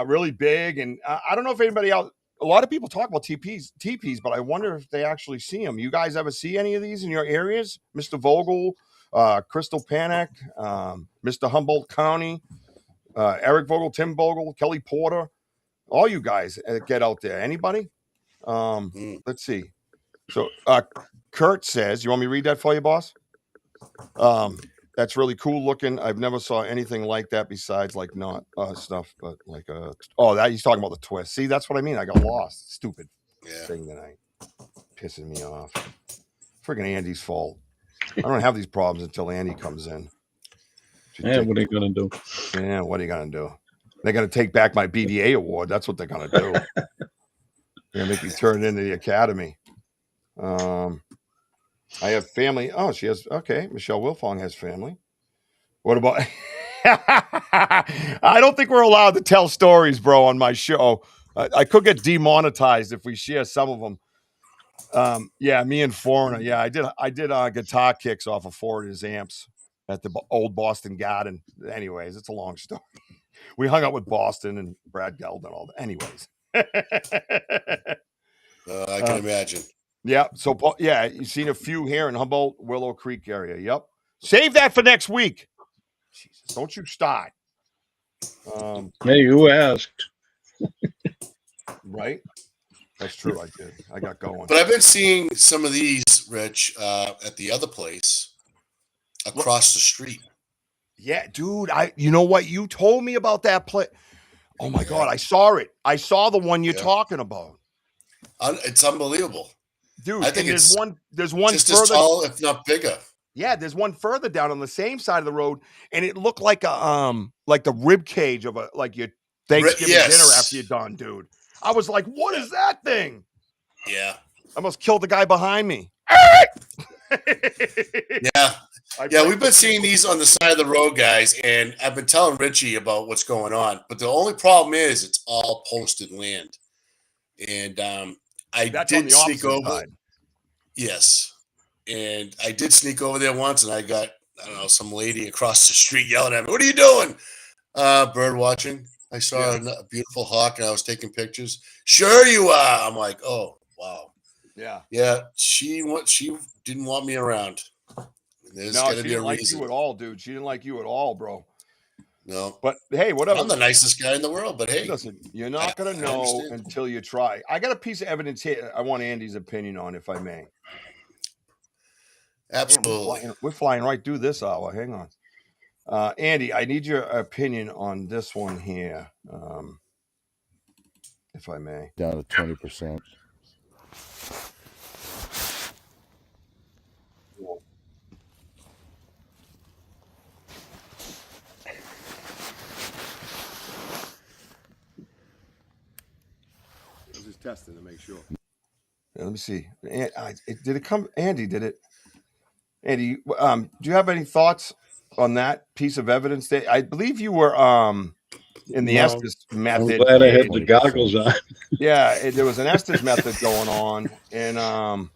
really big. And I don't know if anybody else, a lot of people talk about TPs, but I wonder if they actually see them. You guys ever see any of these in your areas? Mr. Vogel, Crystal Panic, Mr. Humboldt County, Eric Vogel, Tim Vogel, Kelly Porter, all you guys get out there. Anybody? Let's see. So Kurt says, you want me to read that for you, boss? That's really cool looking. I've never saw anything like that besides like not stuff, but like that he's talking about the twist. See, that's what I mean. I got lost. Stupid thing tonight. Pissing me off. Friggin' Andy's fault. I don't have these problems until Andy comes in. Yeah, what are you gonna do? Yeah, what are you gonna do? They're gonna take back my BDA award. That's what they're gonna do. They're gonna make me turn it into the academy. I have family. Oh, she has. Okay, Michelle Wilfong has family. What about? I don't think we're allowed to tell stories, bro, on my show. I could get demonetized if we share some of them. Me and Foreigner. Yeah, I did guitar kicks off of Foreigner's amps at the old Boston Garden. Anyways, it's a long story. We hung out with Boston and Brad Geld and all that. Anyways. I can imagine. Yeah. So, you've seen a few here in Humboldt, Willow Creek area. Yep. Save that for next week. Jesus, don't you start. Hey, who asked? Right? That's true. I did. I got going. But I've been seeing some of these, Rich, at the other place across the street. Yeah, dude. You know what? You told me about that place. Oh my God. I saw it. I saw the one you're talking about. It's unbelievable. Dude, I think there's one just further, as tall, if not bigger. Yeah, there's one further down on the same side of the road, and it looked like like the rib cage of your Thanksgiving dinner after you're done, dude. I was like, what is that thing? Yeah. I almost killed the guy behind me. We've been seeing these on the side of the road, guys, and I've been telling Richie about what's going on. But the only problem is it's all posted land. And I did sneak over. Side. Yes. And I did sneak over there once, and I got, some lady across the street yelling at me, "What are you doing?" Bird watching. I saw a beautiful hawk, and I was taking pictures. "Sure you are." I'm like, oh, wow. Yeah. Yeah, she didn't want me around. There's no, gotta she be didn't a like reason. you at all, dude. She didn't like you at all, bro. No. But hey, whatever. I'm the nicest guy in the world, but hey. Listen, you're not going to know until you try. I got a piece of evidence here I want Andy's opinion on, if I may. Absolutely. Man, we're flying right through this hour. Hang on. Andy, I need your opinion on this one here, if I may. Down to 20%. testing to make sure. Yeah, let me see. Did it come? Andy, did it? Andy, do you have any thoughts on that piece of evidence? That I believe you were in the Estes method. I'm glad I had the goggles on. Yeah, there was an Estes method going on, and I'm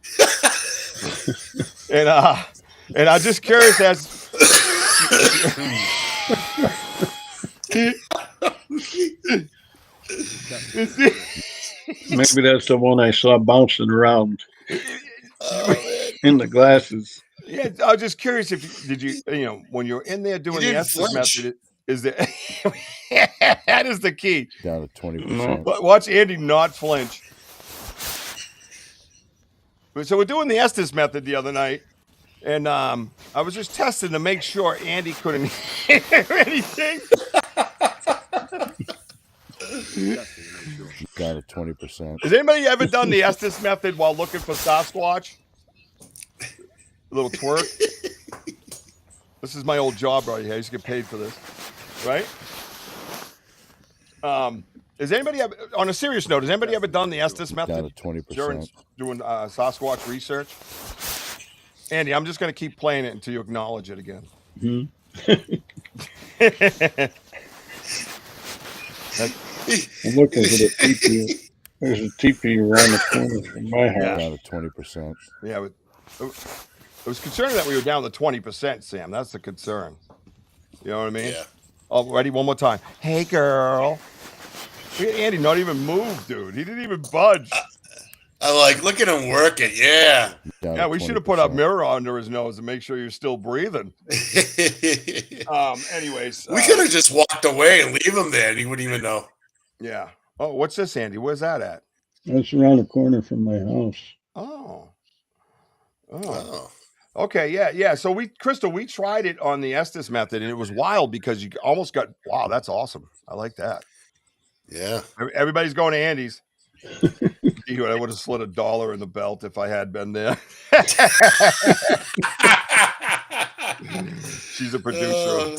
just curious as. Maybe that's the one I saw bouncing around in the glasses. Yeah, I was just curious if did you when you're in there doing the Estes method, is there that is the key. Down to 20%. Watch Andy not flinch. So we're doing the Estes method the other night, and I was just testing to make sure Andy couldn't hear anything. Down to 20%. Has anybody ever done the Estes method while looking for Sasquatch? A little twerk. This is my old job right here. I used to get paid for this, right? Has anybody ever, on a serious note, has anybody ever done the Estes method? Down to 20%. During doing Sasquatch research? Andy, I'm just going to keep playing it until you acknowledge it again. Mm-hmm. I'm looking for the teepee. There's a teepee around the corner from my house. Down to 20%. Yeah, it was concerning that we were down to 20%, Sam. That's the concern. You know what I mean? Yeah. Oh, ready? One more time. Hey, girl. Look at Andy not even move, dude. He didn't even budge. I like, look at him work it. Yeah. Yeah, we should have put a mirror under his nose to make sure you're still breathing. Anyways. We could have just walked away and leave him there and he wouldn't even know. Yeah. Oh, what's this, Andy? Where's that at? That's around the corner from my house. Oh. Okay, yeah. So Crystal, we tried it on the Estes method, and it was wild because you almost got, wow, that's awesome. I like that. Yeah. Everybody's going to Andy's. I would have slid $1 in the belt if I had been there. She's a producer.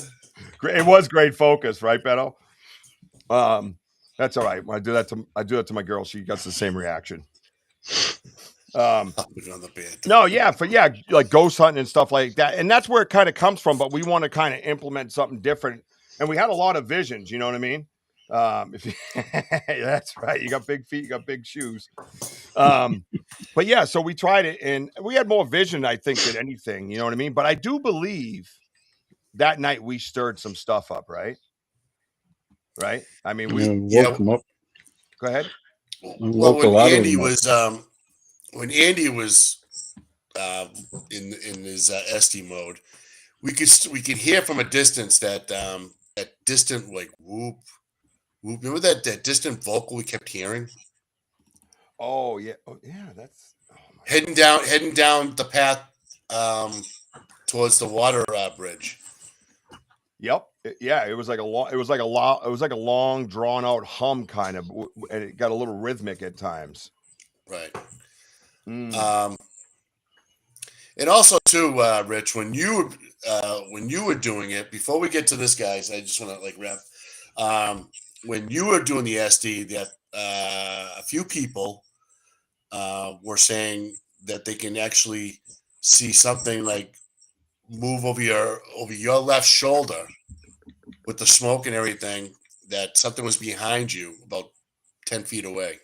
It was great focus, right, Beto? That's all right. When I do that to my girl, she gets the same reaction. On the bed. No, like ghost hunting and stuff like that, and that's where it kind of comes from. But we want to kind of implement something different, and we had a lot of visions. You know what I mean? That's right. You got big feet, you got big shoes. But yeah, so we tried it, and we had more vision, I think, than anything. You know what I mean? But I do believe that night we stirred some stuff up, right? Right? I mean, we woke them up. Go ahead. Well, when Andy was in his SD mode, we could hear from a distance that distant like whoop. Remember that distant vocal we kept hearing? Oh yeah, that's heading down the path towards the water bridge. Yep. It was like a long drawn out hum kind of, and it got a little rhythmic at times. Right. And also too, Rich, when you were doing it, before we get to this, guys, I just want to like wrap. When you were doing the SD, that a few people were saying that they can actually see something like move over your left shoulder with the smoke and everything. That something was behind you, about 10 feet away.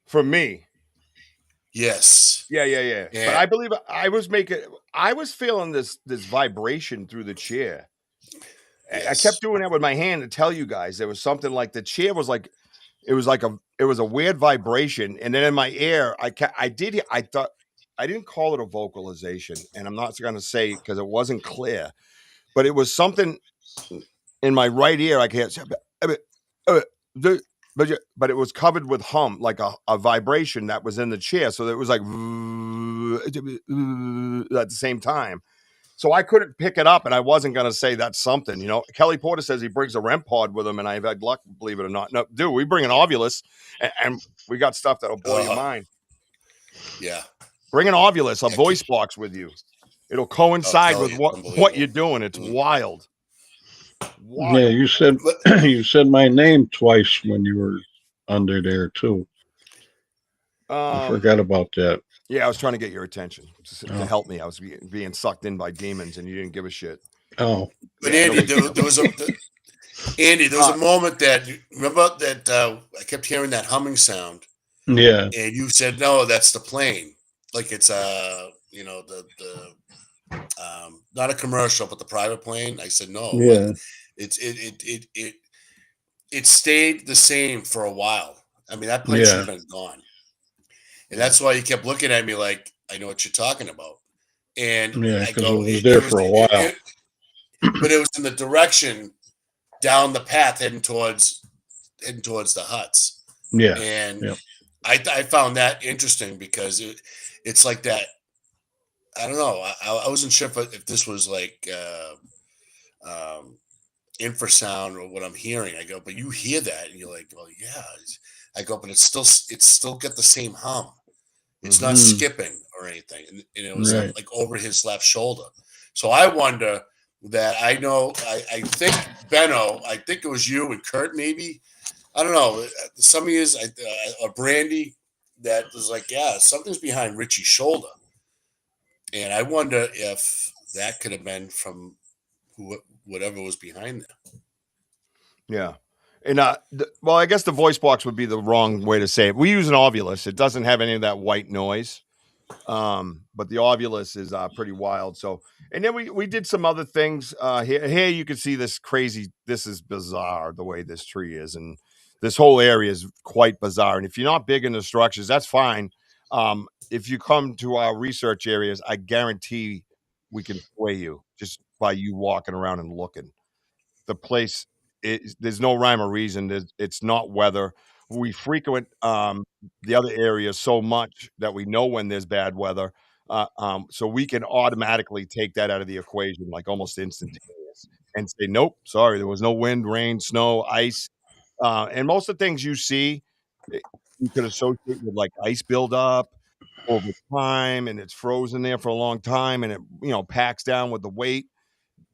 From me. Yes. Yeah. But I believe I was feeling this vibration through the chair. Yes. I kept doing that with my hand to tell you guys there was something like the chair was like it was a weird vibration, and then in my ear I thought I didn't call it a vocalization, and I'm not going to say because it wasn't clear, but it was something in my right ear. I can't say, but it was covered with hum, like a vibration that was in the chair. So it was like at the same time. So I couldn't pick it up, and I wasn't going to say that's something. You know, Kelly Porter says he brings a REM pod with him, and I've had luck, believe it or not. No, dude, we bring an Ovulus, and we got stuff that'll blow your mind. Yeah. Bring an Ovulus, a voice box with you. It'll coincide with what you're doing. It's wild. Yeah, you said my name twice when you were under there too. I Um, forgot about that. yeah, I was trying to get your attention to Oh. help me. I was being sucked in by demons, and you didn't give a shit. Oh, But Yeah, Andy, nobody- there was a moment that remember that I kept hearing that humming sound, yeah, and you said no, that's the plane. Like it's you know the not a commercial, but the private plane. I said no, yeah, it stayed the same for a while. I mean that plane should yeah, have been gone, and that's why you kept looking at me like I know what you're talking about. And yeah, I because it go, was there for a while. but it was in the direction down the path heading towards the huts. Yeah, And yep. I found that interesting because it's like that. I don't know. I wasn't sure if this was like infrasound or what I'm hearing. I go, but you hear that and you're like, well, yeah. I go, but it's still got the same hum. It's not Mhm. skipping or anything, and it was Right. like over his left shoulder. So I wonder that I know. I think Benno. I think it was you and Kurt maybe. I don't know. Some of you, or Brandy, that was like, yeah, something's behind Richie's shoulder. And I wonder if that could have been from whatever was behind there. Yeah. And well, I guess the voice box would be the wrong way to say it. We use an ovulus. It doesn't have any of that white noise. But the ovulus is pretty wild. So, and then we did some other things. Here you can see this crazy. This is bizarre the way this tree is, and this whole area is quite bizarre. And if you're not big into structures, that's fine. If you come to our research areas, I guarantee we can sway you just by you walking around and looking. The place there's no rhyme or reason. It's not weather. We frequent the other areas so much that we know when there's bad weather, so we can automatically take that out of the equation, like almost instantaneous, and say, "Nope, sorry, there was no wind, rain, snow, ice," and most of the things you see, you could associate with like ice buildup over time, and it's frozen there for a long time, and it packs down with the weight.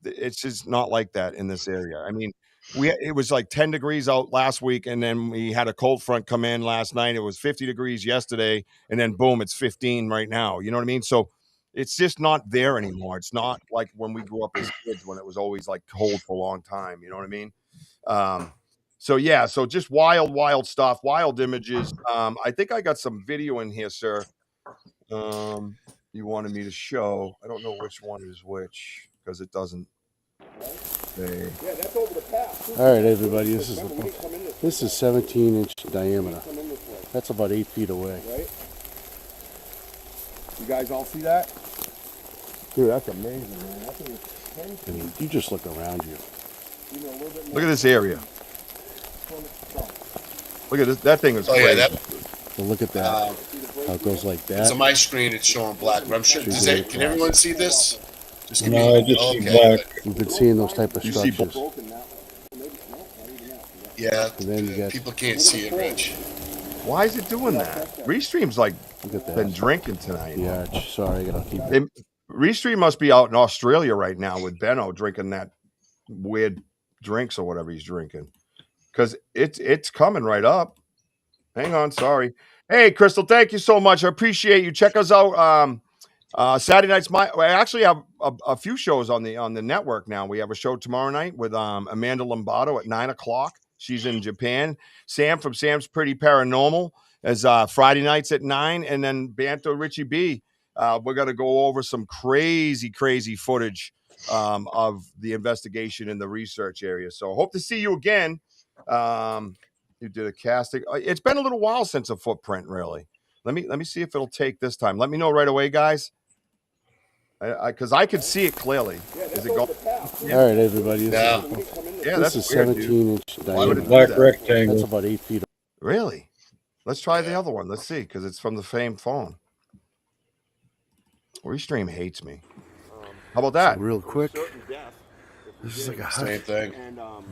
It's just not like that in this area. I mean, it was like 10 degrees out last week, and then we had a cold front come in last night. It was 50 degrees yesterday, and then boom, it's 15 right now. You know what I mean? So it's just not there anymore. It's not like when we grew up as kids when it was always like cold for a long time. You know what I mean? So yeah, so just wild stuff, wild images. I think I got some video in here, sir. You wanted me to show. I don't know which one is which because it doesn't say. All right, everybody. This is 17-inch diameter. That's about 8 feet away. You guys all see that? Dude, that's amazing, man. I mean, you just look around you. Look at this area. Look at this. That thing is crazy. Yeah, So look at that. How it goes like that. it's on my screen. It's showing black. But I'm sure. Can everyone see this? Just give No, me- I just see okay, black. but- We've been seeing those type of You see structures. Yeah, And then you got- people can't see it, Rich. Why is it doing that? Restream's like Look at been that. drinking tonight. The arch. Sorry, I gotta keep. Restream must be out in Australia right now with Benno drinking that weird drinks or whatever he's drinking. Because it's coming right up. Hang on, sorry. Hey, Crystal, thank you so much. I appreciate you. Check us out. Saturday nights. We actually have a few shows on the network now. We have a show tomorrow night with Amanda Lombardo at 9:00. She's in Japan. Sam from Sam's Pretty Paranormal is Friday nights at 9, and then Banter Richie B. We're gonna go over some crazy footage of the investigation in the research area. So hope to see you again. You did a casting. It's been a little while since a footprint, really. Let me see if it'll take this time. Let me know right away, guys. Because I could see it clearly. Is it going? All right, everybody. Yeah. Yeah, This is weird, dude. 17-inch Why would it diameter. do Black that? That's rectangle. about 8 feet. Really? Let's try the other one. Let's see, because it's from the same phone. Restream hates me. How about that? Real quick. This is like a hut. Same thing.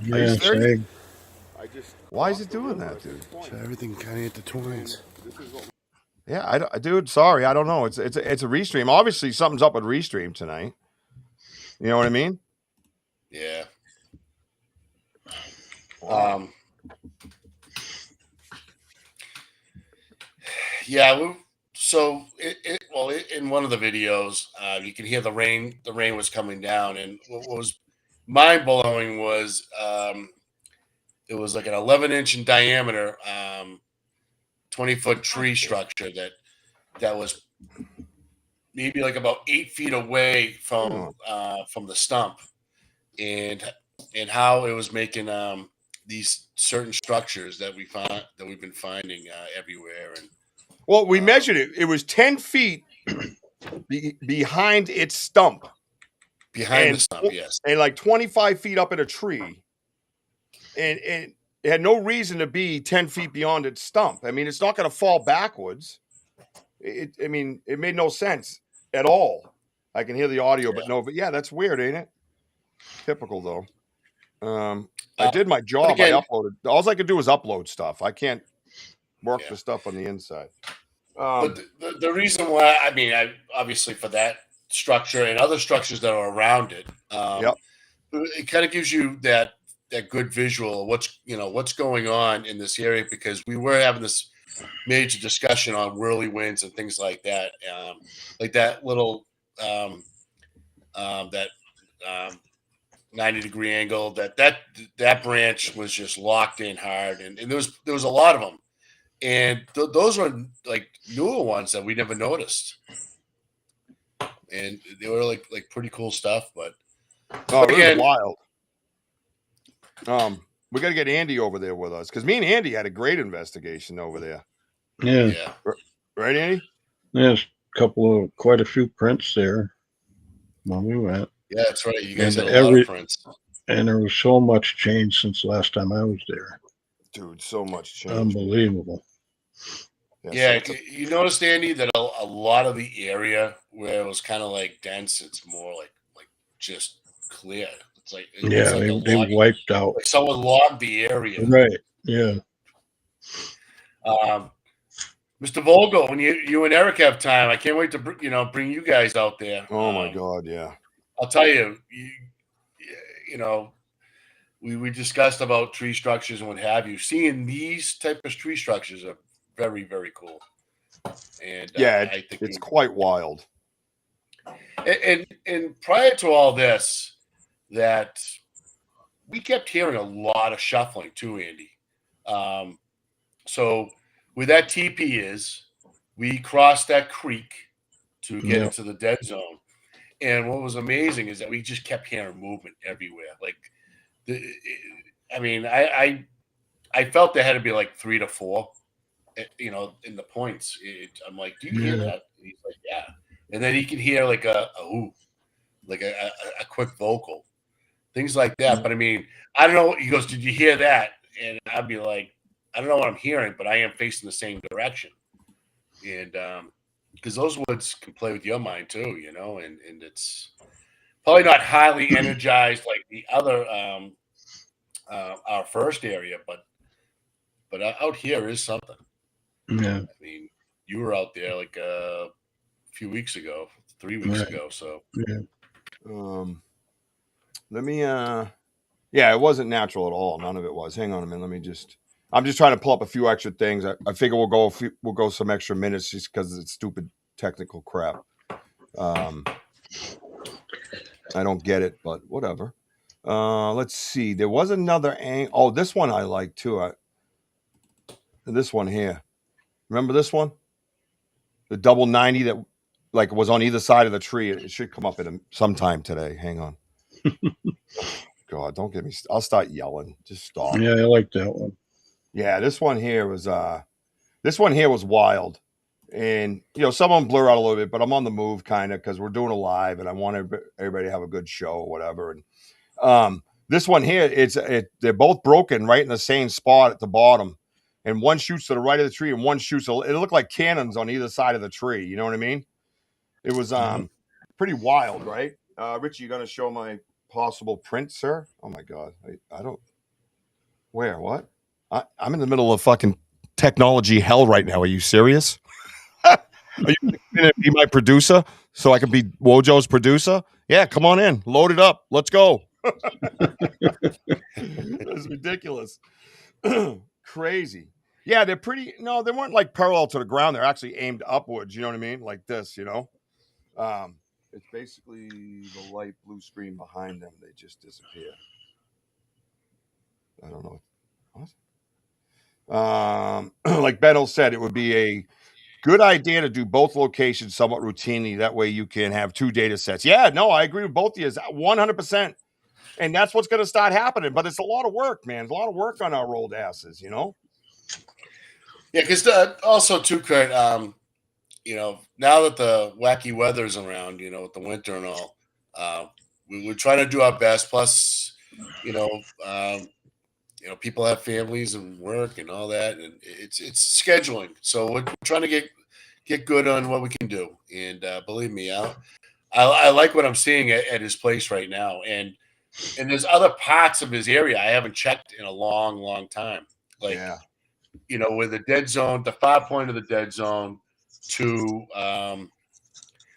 Yeah, same. Why is it doing that, dude? So everything kind of intertwines. Yeah, dude. Sorry, I don't know. It's a Restream. Obviously, something's up with Restream tonight. You know what I mean? Yeah. Yeah. In one of the videos, you can hear the rain. The rain was coming down, and what was mind blowing was it was like an 11-inch in diameter, 20-foot tree structure that was maybe like about 8 feet away from the stump, and how it was making these certain structures that we've been finding everywhere. And well, we measured it. It was 10 feet behind its stump. Behind the stump, yes. And like 25 feet up in a tree. And it had no reason to be 10 feet beyond its stump. I mean, it's not going to fall backwards. It made no sense at all. I can hear the audio, but yeah, that's weird, ain't it? Typical, though. I did my job. Again, I uploaded. All I could do was upload stuff. I can't work the stuff on the inside. But the reason why, I obviously for that structure and other structures that are around it, it kind of gives you that good visual of what's going on in this area, because we were having this major discussion on whirly winds and things like that, like that little 90-degree angle that branch was just locked in hard, and there was a lot of them, and those were like newer ones that we never noticed, and they were like pretty cool stuff. But again, wild. We got to get Andy over there with us, because me and Andy had a great investigation over there. Yeah. Right, Andy? There's quite a few prints there when we went. Yeah, that's right. You guys had a lot of prints. And there was so much change since the last time I was there. Dude, so much change. Unbelievable. Yeah, you noticed, Andy, that a lot of the area where it was kind of like dense, it's more like just clear. It's like they wiped out. Like someone logged the area. Right. Yeah. Mr. Vogel, when you and Eric have time, I can't wait to bring you guys out there. Oh my God, yeah. I'll tell you, we discussed about tree structures and what have you. Seeing these type of tree structures are very, very cool. And I think it's quite wild. And prior to all this, that we kept hearing a lot of shuffling too, Andy. So where that TP is, we crossed that creek to get into the dead zone. And what was amazing is that we just kept hearing movement everywhere. Like, I felt there had to be like 3 to 4, in the points. I'm like, do you hear that? And he's like, yeah. And then he can hear like a ooh, like a quick vocal, things like that. But I don't know. He goes, did you hear that? And I'd be like, I don't know what I'm hearing, but I am facing the same direction. And because those woods can play with your mind too, and it's probably not highly energized like the other our first area, but out here is something. Yeah. You were out there like a few weeks ago, 3 weeks ago. So let me it wasn't natural at all. None of it was. Hang on a minute. I'm just trying to pull up a few extra things. I figure we'll go some extra minutes just because it's stupid technical crap. I don't get it, but whatever. Let's see. There was another angle. Oh, this one I like too. This one here. Remember this one? The double 90 that was on either side of the tree. It should come up sometime today. Hang on. God, don't get me. I'll start yelling. Just stop. Yeah, I like that one. Yeah, this one here was wild, and some of them blur out a little bit, but I'm on the move kind of because we're doing a live, and I want everybody to have a good show or whatever. And this one here, they're both broken right in the same spot at the bottom, and one shoots to the right of the tree, and one shoots. It looked like cannons on either side of the tree. You know what I mean? It was pretty wild, right? Richie, you gonna show my possible print, sir? Oh my God, I don't. Where? What? I'm in the middle of fucking technology hell right now. Are you serious? Are you going to be my producer so I can be Wojo's producer? Yeah, come on in. Load it up. Let's go. That's ridiculous. Crazy. Yeah, they're pretty. No, they weren't like parallel to the ground. They're actually aimed upwards. You know what I mean? Like this. It's basically the light blue screen behind them. They just disappear. I don't know. What? Like Benno said, it would be a good idea to do both locations somewhat routinely. That way you can have 2 data sets. Yeah, no, I agree with both of you. 100%. And that's what's going to start happening. But it's a lot of work, man. It's a lot of work on our old asses, Yeah, because also too, Kurt, now that the wacky weather's around, with the winter and all, we're trying to do our best. Plus, people have families and work and all that, and it's scheduling. So we're trying to get good on what we can do. And believe me, I like what I'm seeing at his place right now. And there's other parts of his area I haven't checked in a long, long time. Like, with the dead zone, the far point of the dead zone to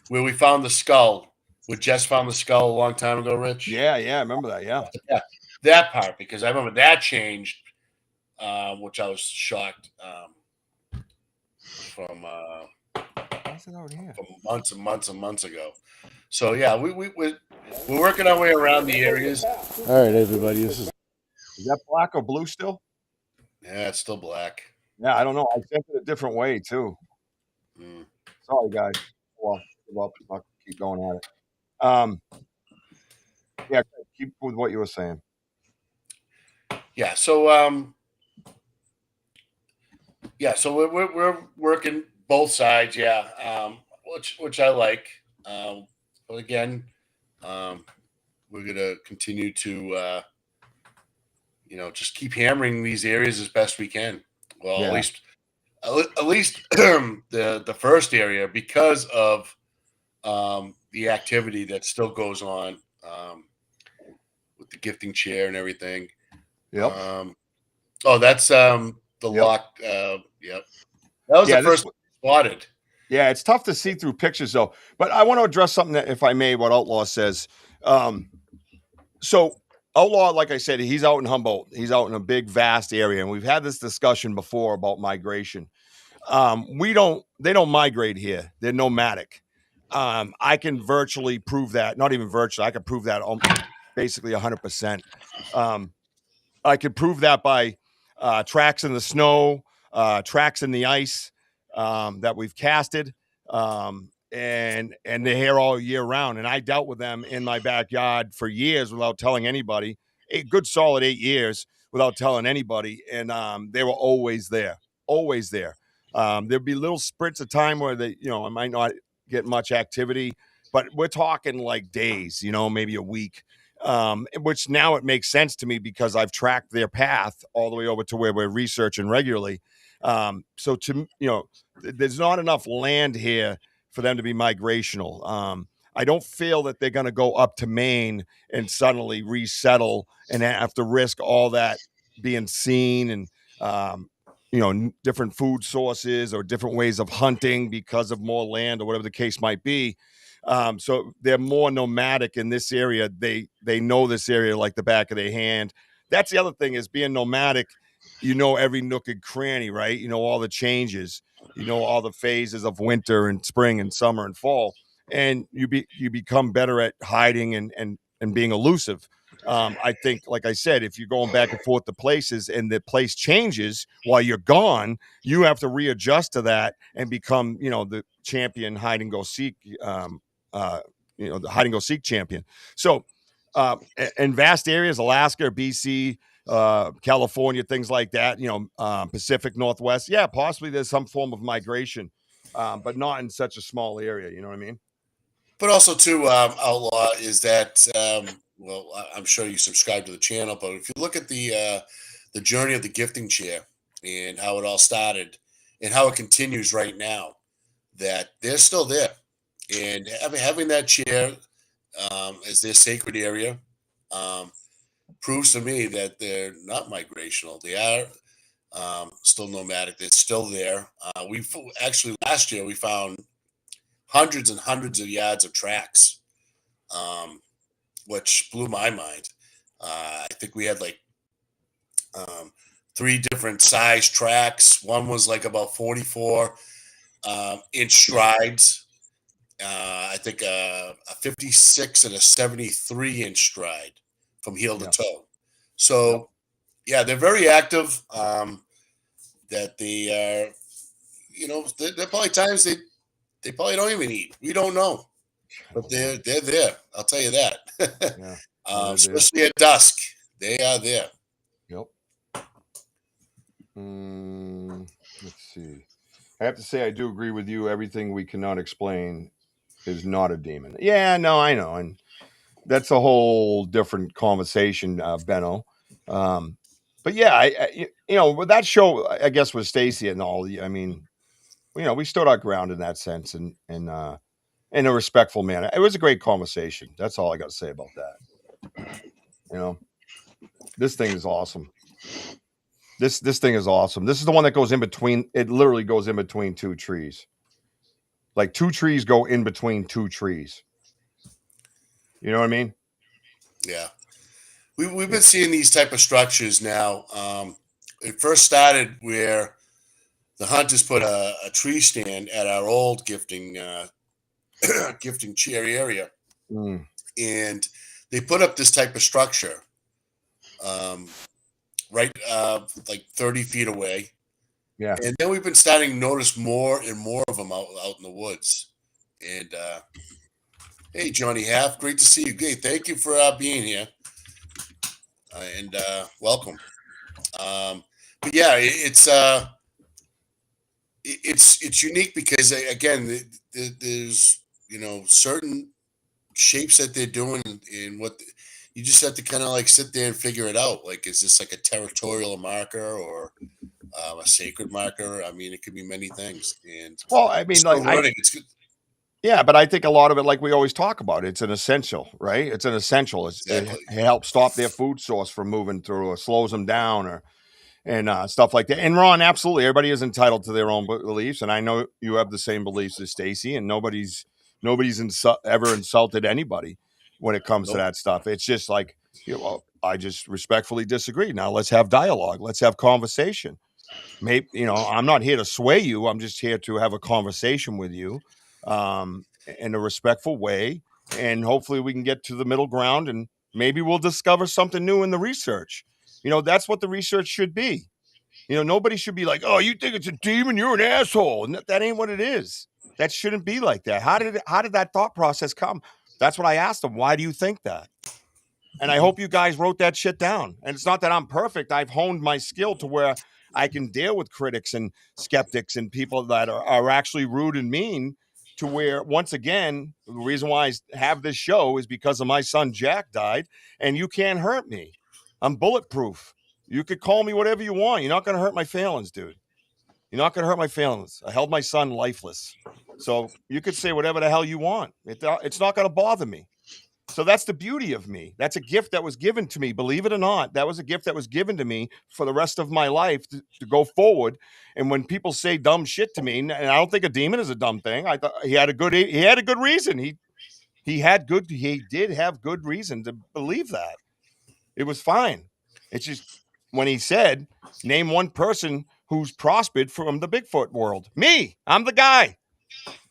where we found the skull. We just found the skull a long time ago, Rich. Yeah, I remember that. Yeah, that part, because I remember that changed, which I was shocked from months and months and months ago. So yeah, we're working our way around the areas. All right, everybody, is that black or blue still? Yeah, it's still black. Yeah, I don't know. I sent it a different way too. Sorry, guys. Well, I'll keep going at it. Yeah, keep with what you were saying. Yeah, so we're working both sides, which I like. But again, we're gonna continue to just keep hammering these areas as best we can. Well, at least the first area, because of the activity that still goes on with the gifting chair and everything. Yep. That's the lock. Yep. That was the first one spotted. Yeah, it's tough to see through pictures though. But I want to address something that, if I may, what Outlaw says. So Outlaw, like I said, he's out in Humboldt. He's out in a big, vast area, and we've had this discussion before about migration. They don't migrate here. They're nomadic. I can virtually prove that. Not even virtually. I can prove that basically 100%. I could prove that by tracks in the snow, tracks in the ice that we've casted, and they're here all year round. And I dealt with them in my backyard for years without telling anybody. A good solid 8 years without telling anybody, and they were always there, always there. There'd be little sprints of time where I might not get much activity, but we're talking like days, maybe a week. Which now it makes sense to me because I've tracked their path all the way over to where we're researching regularly. So there's not enough land here for them to be migrational. I don't feel that they're going to go up to Maine and suddenly resettle and have to risk all that being seen and, different food sources or different ways of hunting because of more land or whatever the case might be. So they're more nomadic in this area. They know this area like the back of their hand. That's the other thing, is being nomadic. Every nook and cranny, right? All the changes, all the phases of winter and spring and summer and fall, and you become better at hiding and being elusive. I think, like I said, if you're going back and forth to places and the place changes while you're gone, you have to readjust to that and become, the champion hide and go seek, the hide and go seek champion. So, in vast areas, Alaska, BC, California, things like that, Pacific Northwest. Yeah, possibly there's some form of migration, but not in such a small area. You know what I mean? But also, too, Outlaw, is that, I'm sure you subscribe to the channel, but if you look at the journey of the gifting chair and how it all started and how it continues right now, that they're still there. And having that chair as their sacred area proves to me that they're not migrational. They are still nomadic. They're still there. Last year we found hundreds and hundreds of yards of tracks, which blew my mind. I think we had like 3 different size tracks. One was like about 44 inch strides. I think a 56 and a 73 inch stride from heel to toe. So, yeah, they're very active. That they are, there are probably times they probably don't even eat. We don't know, but they're there. I'll tell you that. Especially at dusk, they are there. Yep. Let's see. I have to say, I do agree with you. Everything we cannot explain is not a demon. Yeah, no, I know. And that's a whole different conversation, Benno. But yeah, with that show, I guess with Stacy and all, I mean, we stood our ground in that sense and in a respectful manner. It was a great conversation. That's all I got to say about that. This thing is awesome. This thing is awesome. This is the one that goes in between. It literally goes in between 2 trees. Like 2 trees go in between 2 trees. You know what I mean? Yeah. We've been seeing these type of structures now. It first started where the hunters put a tree stand at our old gifting chair area. And they put up this type of structure right like 30 feet away. Yeah. And then we've been starting to notice more and more of them out in the woods. And hey, Johnny Half, great to see you. Hey, thank you for being here. And welcome. But yeah, it's unique because again, there's certain shapes that they're doing and what you just have to kind of like sit there and figure it out. Like, is this like a territorial marker or a sacred marker? I mean, it could be many things. And well, I mean, it's good. Yeah, but I think a lot of it, like we always talk about, it's an essential, right? It's an essential. Exactly. It helps stop their food source from moving through, or slows them down, and stuff like that. And Ron, absolutely, everybody is entitled to their own beliefs, and I know you have the same beliefs as Stacy, and nobody's ever insulted anybody when it comes to that stuff. It's just like, I just respectfully disagree. Now let's have dialogue. Let's have conversation. Maybe I'm not here to sway you. I'm just here to have a conversation with you. In a respectful way, and hopefully we can get to the middle ground, and maybe we'll discover something new in the research. That's what the research should be. Nobody should be like, oh, you think it's a demon, you're an asshole. And that ain't what it is. That shouldn't be like that. How did that thought process come? That's what I asked them. Why do you think that? And I hope you guys wrote that shit down. And it's not that I'm perfect. I've honed my skill to where I can deal with critics and skeptics and people that are actually rude and mean, to where, once again, the reason why I have this show is because of my son Jack died, and you can't hurt me. I'm bulletproof. You could call me whatever you want. You're not going to hurt my feelings, dude. You're not going to hurt my feelings. I held my son lifeless. So you could say whatever the hell you want. It's not going to bother me. So that's the beauty of me. That's a gift that was given to me. Believe it or not, that was a gift that was given to me for the rest of my life to go forward. And when people say dumb shit to me, and I don't think a demon is a dumb thing. I thought he had a good reason. He did have good reason to believe that. It was fine. It's just when he said, name one person who's prospered from the Bigfoot world. Me, I'm the guy.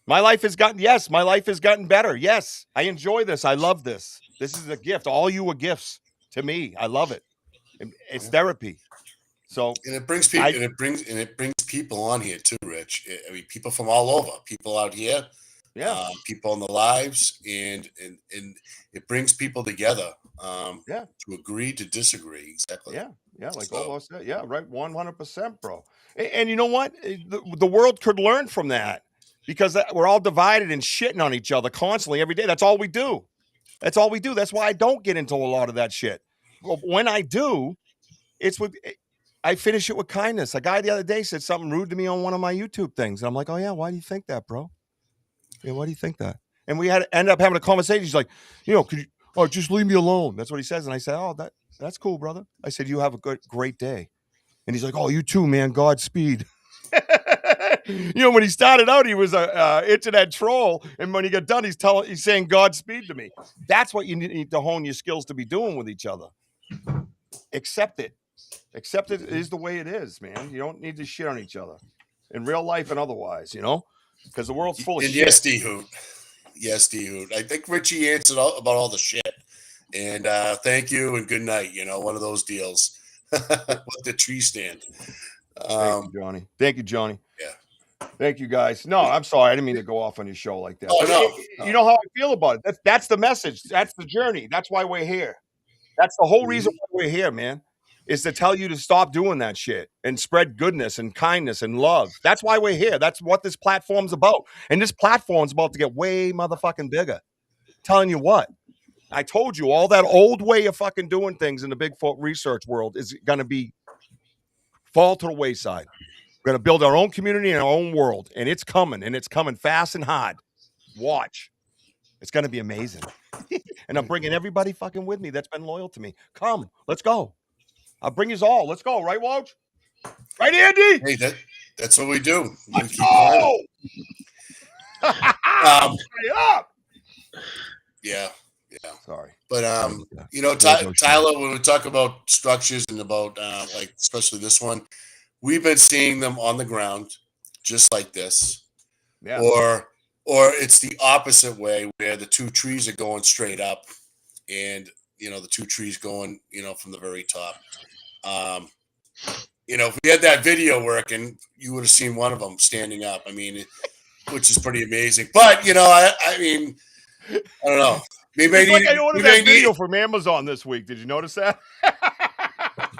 My life has gotten better. Yes, I enjoy this. I love this. This is a gift. All you are gifts to me. I love it. It's therapy. So, and it brings people, it brings people on here too, Rich. I mean, people from all over, people out here, people in the lives, and it brings people together. To agree to disagree. Exactly. Yeah, like almost that. Yeah, right. 100%, bro. And you know what? The world could learn from that. Because we're all divided and shitting on each other constantly every day. That's all we do. That's why I don't get into a lot of that shit. Well, when I do, I finish it with kindness. A guy the other day said something rude to me on one of my YouTube things. And I'm like, oh, yeah, why do you think that, bro? Yeah, why do you think that? And we end up having a conversation. He's like, could you, just leave me alone. That's what he says. And I said, oh, that's cool, brother. I said, you have a great day. And he's like, oh, you too, man. Godspeed. When he started out, he was a internet troll, and when he got done, he's saying Godspeed to me. That's what you need to hone your skills to be doing with each other. Accept it. Accept it is the way it is, man. You don't need to shit on each other in real life and otherwise, because the world's full of And shit. yes, D-Hoot. Yes, D-Hoot. I think Richie answered about all the shit. And thank you and good night. One of those deals with the tree stand. Thank you, Johnny. Thank you, Johnny. Yeah. Thank you, guys. No, I'm sorry. I didn't mean to go off on your show like that. Oh, But no. You know how I feel about it. That's the message. That's the journey. That's why we're here. That's the whole reason why we're here, man, is to tell you to stop doing that shit and spread goodness and kindness and love. That's why we're here. That's what this platform's about. And this platform's about to get way motherfucking bigger. Telling you what. I told you all that old way of fucking doing things in the Bigfoot research world is going to fall to the wayside. We're going to build our own community and our own world, and it's coming fast and hard. Watch. It's going to be amazing. And I'm bringing everybody fucking with me that's been loyal to me. Come, let's go. I'll bring you all. Let's go. Right, Woj? Right, Andy? Hey, that's what we do. Let's go. Up. Yeah. Sorry. But Tyler, when we talk about structures and about especially this one, we've been seeing them on the ground, just like this. Yeah. Or it's the opposite way where the two trees are going straight up, and the two trees going from the very top. If we had that video working, you would have seen one of them standing up. I mean, which is pretty amazing. But I mean, I don't know. Maybe I ordered that video from Amazon this week. Did you notice that?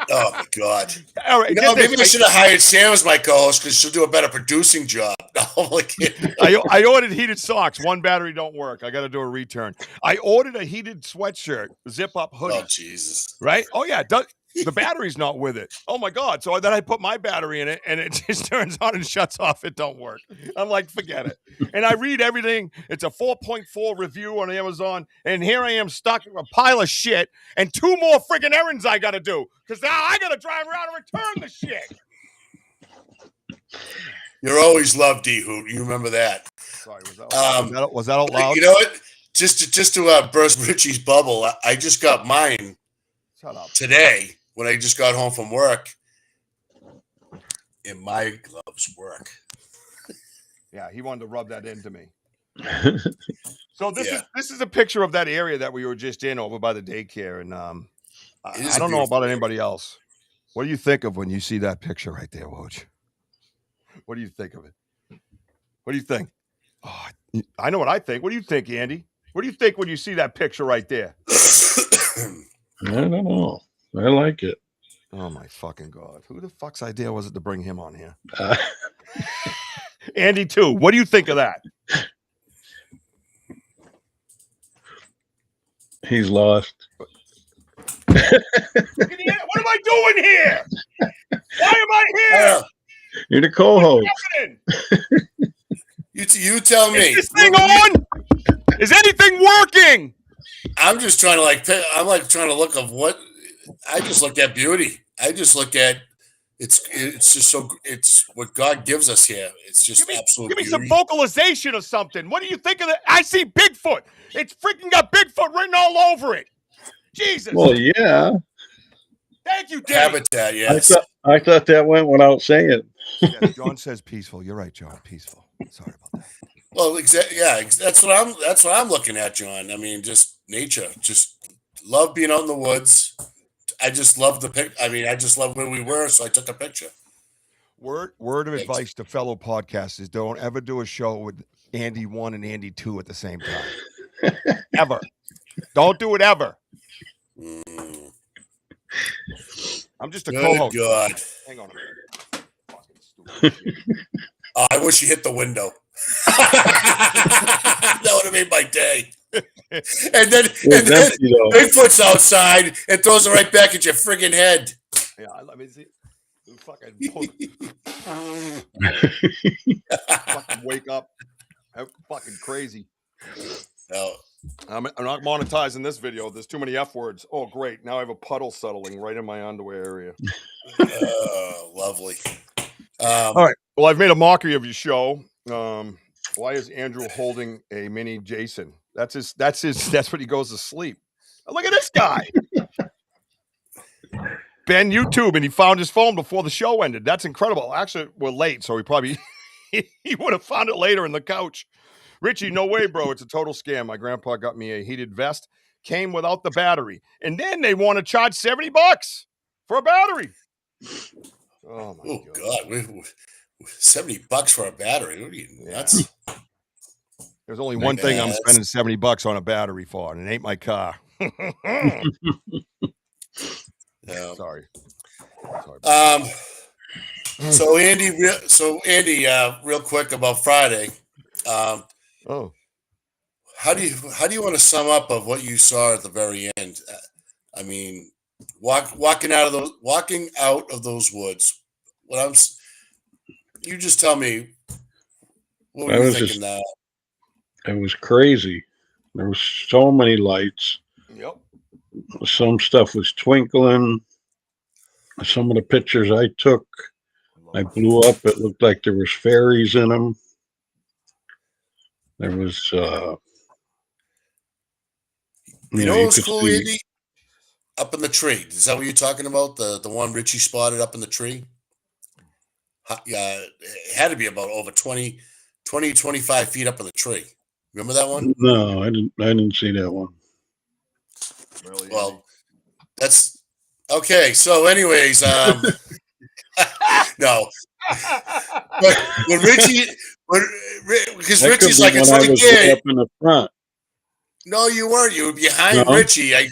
Oh my God! All right, maybe I should have hired Sam as my co-host because she'll do a better producing job. I ordered heated socks. One battery don't work. I got to do a return. I ordered a heated sweatshirt, zip-up hoodie. Oh Jesus! Right? Oh yeah, the battery's not with it. Oh my God! So then I put my battery in it, and it just turns on and shuts off. It don't work. I'm like, forget it. And I read everything. It's a 4.4 review on Amazon, and here I am stuck with a pile of shit and 2 more friggin' errands I got to do because now I got to drive around and return the shit. You're always loved, D-Hoot. You remember that? Sorry, was that out loud? You know what? Just to burst Richie's bubble, I just got mine today when I just got home from work, and my gloves work. Yeah, he wanted to rub that into me. So this is a picture of that area that we were just in over by the daycare, and I don't know about anybody else. What do you think of when you see that picture right there, Woj? What do you think of it? What do you think? Oh, I know what I think. What do you think, Andy? What do you think when you see that picture right there? I don't know. I like it. Oh my fucking God! Who the fuck's idea was it to bring him on here? Andy too. What do you think of that? He's lost. What am I doing here? Why am I here? You're the co-host. You tell me. Is this thing on? Is anything working? I'm just trying to I'm trying to look of what. I just look at beauty. I just look at it's just so it's what God gives us here. It's just absolute. Give me some vocalization or something. What do you think of that? I see Bigfoot. It's freaking got Bigfoot written all over it. Jesus. Well, yeah. Thank you, Dave. Habitat, yes. I thought that went without saying. Yes, John says peaceful. You're right, John. Peaceful. Sorry about that. Well, that's what I'm looking at, John. I mean, just nature. Just love being out in the woods. I just love the pic. I mean, I just love where we were, so I took a picture. Word of advice to fellow podcasters: don't ever do a show with Andy 1 and Andy 2 at the same time. Ever. Don't do it ever. I'm just a co-host. God. Hang on a minute. Fucking stupid. I wish you hit the window. That would have made my day. And then Bigfoot's outside and throws it right back at your friggin' head. Yeah, let me see. Fucking wake up. I'm fucking crazy. No. I'm not monetizing this video. There's too many F words. Oh, great. Now I have a puddle settling right in my underwear area. Lovely. All right. Well, I've made a mockery of your show. Why is Andrew holding a mini Jason? That's what he goes to sleep. Oh, look at this guy. Ben YouTube, and he found his phone before the show ended. That's incredible. Actually, we're late, so he probably he would have found it later in the couch. Richie, no way, bro. It's a total scam. My grandpa got me a heated vest, came without the battery, and then they want to charge $70 for a battery. Oh my God. $70 for a battery. What are you nuts? There's only one thing I'm spending $70 on a battery for, and it ain't my car. Sorry. So Andy, real quick about Friday. How do you want to sum up of what you saw at the very end? I mean, walking out of those woods. You just tell me. What were you thinking now? It was crazy. There was so many lights. Yep. Some stuff was twinkling. Some of the pictures I took, I blew up. It looked like there was fairies in them. There was, you know what was cool, Andy? Up in the tree. Is that what you're talking about? The one Richie spotted up in the tree? Yeah, it had to be about over 20, 25 feet up in the tree. Remember that one? No, I didn't see that one. Really? Well, that's okay. So, anyways, no. But when because Richie's like, it's like, yeah, up in the front. No, you weren't. You were behind Richie. I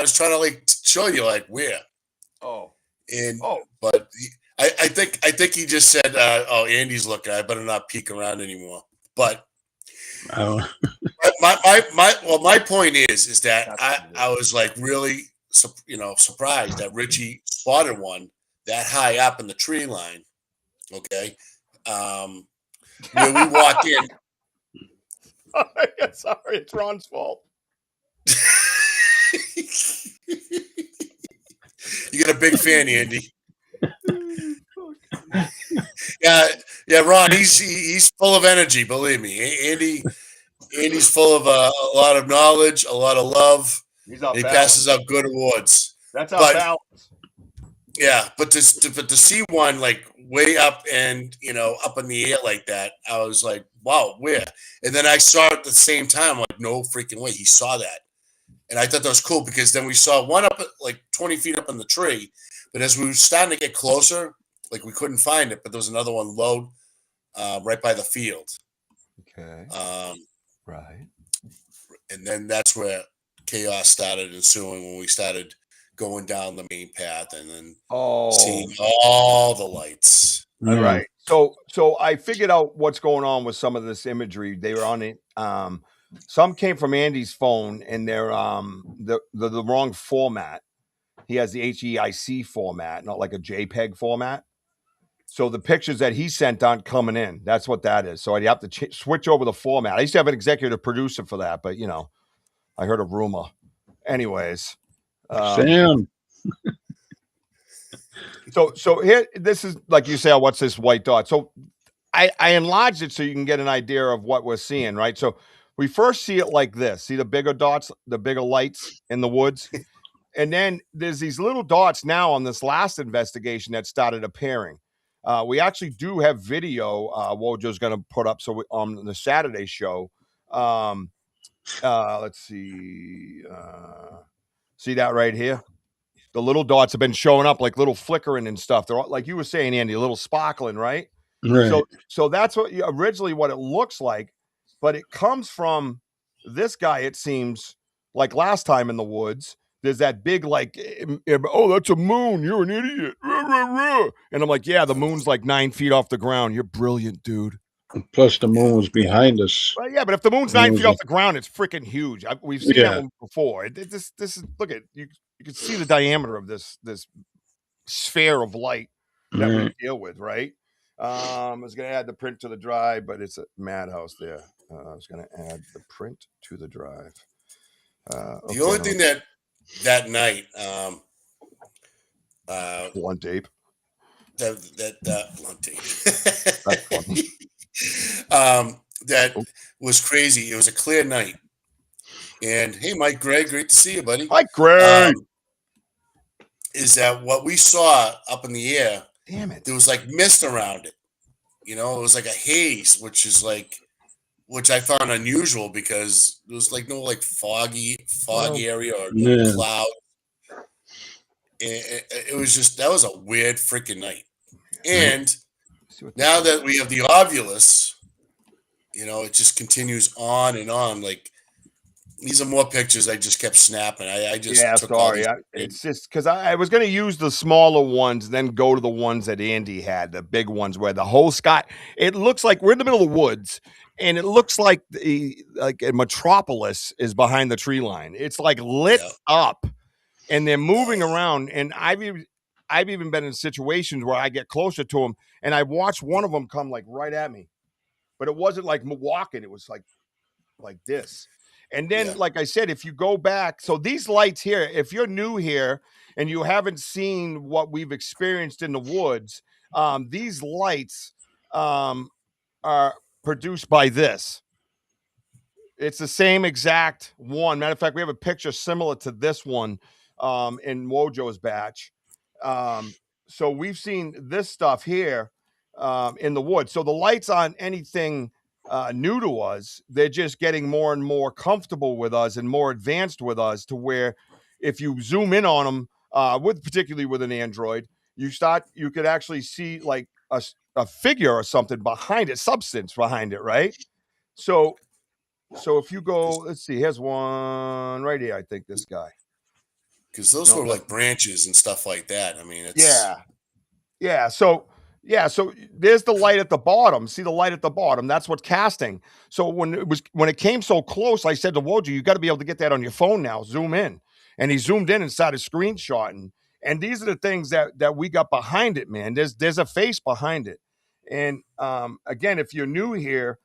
was trying to like show you like where. But I think he just said, "Oh, Andy's looking. I better not peek around anymore." But my point is that I was like really surprised that Richie spotted one that high up in the tree line. Okay, where we walk in. Sorry, it's Ron's fault. You got a big fan, Andy. Yeah, Ron. He's full of energy. Believe me, Andy's full of a lot of knowledge, a lot of love. He passes out good awards. That's our balance. Yeah, but to see one like way up and up in the air like that, I was like, wow, where? And then I saw it at the same time, like, no freaking way, he saw that. And I thought that was cool because then we saw one up at like 20 feet up in the tree, but as we were starting to get closer, like we couldn't find it, but there was another one low right by the field. Okay. Right. And then that's where chaos started ensuing when we started going down the main path and then seeing all the lights. All right. So I figured out what's going on with some of this imagery. They were on it. Some came from Andy's phone, and they're the wrong format. He has the HEIC format, not like a JPEG format. So the pictures that he sent aren't coming in. That's what that is. So I'd have to switch over the format. I used to have an executive producer for that, but I heard a rumor. Anyways, Sam. So here, this is like you say, what's this white dot? So I enlarged it so you can get an idea of what we're seeing, right? So we first see it like this. See the bigger dots, the bigger lights in the woods? And then there's these little dots now on this last investigation that started appearing. We actually do have video Wojo's going to put up on the Saturday show. Let's see. See that right here? The little dots have been showing up like little flickering and stuff. They're all, like you were saying, Andy, a little sparkling, right? Right. So that's what originally what it looks like, but it comes from this guy. It seems like last time in the woods, there's that big like, oh, that's a moon. You're an idiot. And I'm like, yeah, the moon's like 9 feet off the ground. You're brilliant, dude. Plus the moon was behind us. Well, yeah, but if the moon's 9 feet off the ground, it's freaking huge. We've seen that one before. This is look at you. You can see the diameter of this sphere of light that we deal with, right? I was going to add the print to the drive, but it's a madhouse there. I was going to add the print to the drive. The only thing that night, blunt tape. That blunt tape. That's funny. That was crazy. It was a clear night. And hey, Mike Gregg, great to see you, buddy. Mike Gregg. is that what we saw up in the air, Damn it. there was like mist around it. You know, it was like a haze, which I found unusual because there was like no like foggy area or no Yeah. cloud. It was just, that was a weird freaking night. And See what now this that we have the ovulus, you know, it just continues on and on. Like, these are more pictures I just kept snapping. I just Yeah, took all sorry. these. It's just because I was going to use the smaller ones, then go to the ones that Andy had, the big ones where the whole sky. It looks like we're in the middle of the woods, and it looks like a metropolis is behind the tree line. It's like lit Yeah. up, and they're moving around. And I've even been in situations where I get closer to them, and I watched one of them come like right at me, but it wasn't like walking. It was like this. And then, Yeah. like I said, if you go back, so these lights here, if you're new here and you haven't seen what we've experienced in the woods, these lights are produced by this. It's the same exact one. Matter of fact, we have a picture similar to this one in Wojo's batch. So we've seen this stuff here in the woods. So the lights aren't anything new to us. They're just getting more and more comfortable with us and more advanced with us, to where if you zoom in on them, particularly with an Android, you could actually see like a figure or something behind it, substance behind it, right? So if you go, let's see, here's one right here. I think this guy. Because those were like branches and stuff like that. I mean, it's Yeah. So there's the light at the bottom. See the light at the bottom? That's what's casting. So when it came so close, I said to Wojo, you got to be able to get that on your phone now. Zoom in. And he zoomed in and started screenshotting. And these are the things that we got behind it, man. There's a face behind it. And again, if you're new here,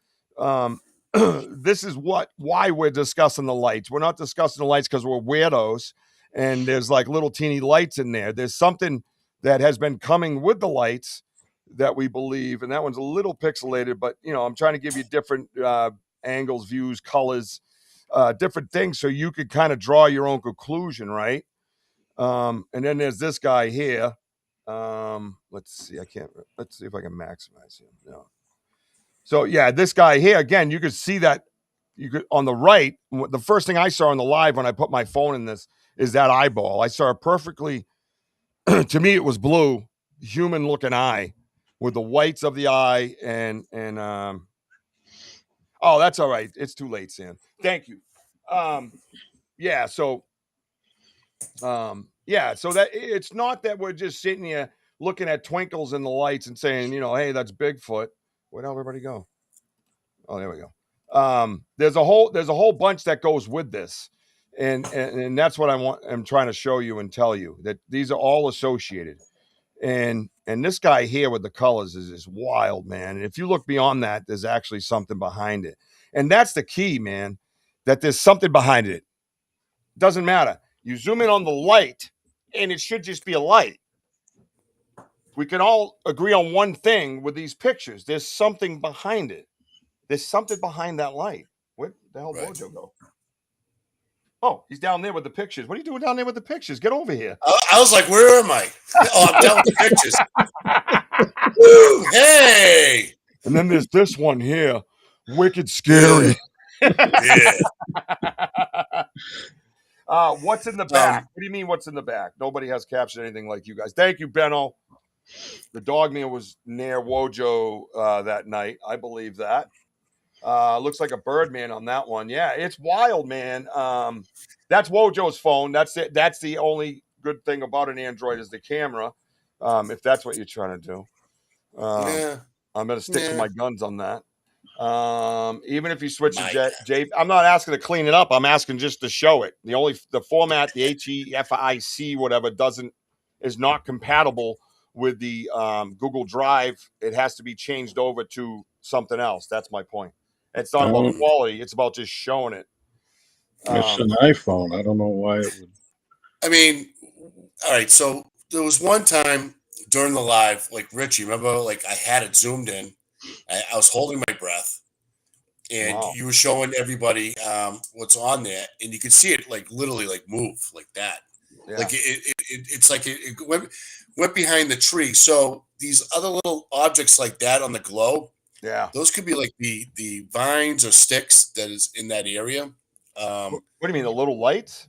this is why we're discussing the lights. We're not discussing the lights because we're weirdos and there's like little teeny lights in there. There's something that has been coming with the lights that we believe, and that one's a little pixelated, but I'm trying to give you different angles, views, colors, different things, so you could kind of draw your own conclusion, right? And then there's this guy here. Let's see if I can maximize him. No. So yeah, this guy here, again, you could see that on the right. The first thing I saw on the live when I put my phone in this is that eyeball. I saw it perfectly. To me, it was blue, human looking eye with the whites of the eye and oh, that's all right. It's too late, Sam. Thank you. Yeah. So that it's not that we're just sitting here looking at twinkles in the lights and saying, hey, that's Bigfoot. Where'd everybody go? Oh, there we go. There's a whole bunch that goes with this. And that's what I'm trying to show you and tell you, that these are all associated. And this guy here with the colors is wild, man. And if you look beyond that, there's actually something behind it. And that's the key, man, that there's something behind it. Doesn't matter. You zoom in on the light and it should just be a light. We can all agree on one thing with these pictures. There's something behind it. There's something behind that light. Where the hell did Wojo go? Oh, he's down there with the pictures. What are you doing down there with the pictures? Get over here. I was like, where am I? Oh, I'm down with the pictures. Woo, hey. And then there's this one here. Wicked scary. Yeah. What's in the back? What do you mean what's in the back? Nobody has captured anything like you guys. Thank you, Benno. The dog man was near Wojo that night. I believe that. Looks like a Birdman on that one. Yeah, it's wild, man. That's Wojo's phone. That's it. That's the only good thing about an Android is the camera. If that's what you're trying to do. I'm going to stick to my guns on that. Even if you switch to J, I'm not asking to clean it up. I'm asking just to show it. The format, the HEFIC, whatever, is not compatible with the Google Drive. It has to be changed over to something else. That's my point. It's not about quality. It's about just showing it. It's an iPhone. I don't know why it would. I mean, all right. So there was one time during the live, like Richie, remember, like I had it zoomed in. I was holding my breath, and you were showing everybody what's on there, and you could see it like literally like move like that. Yeah. Like it's like it went behind the tree. So these other little objects like that on the globe, Yeah. those could be like the vines or sticks that is in that area. What do you mean, the little lights?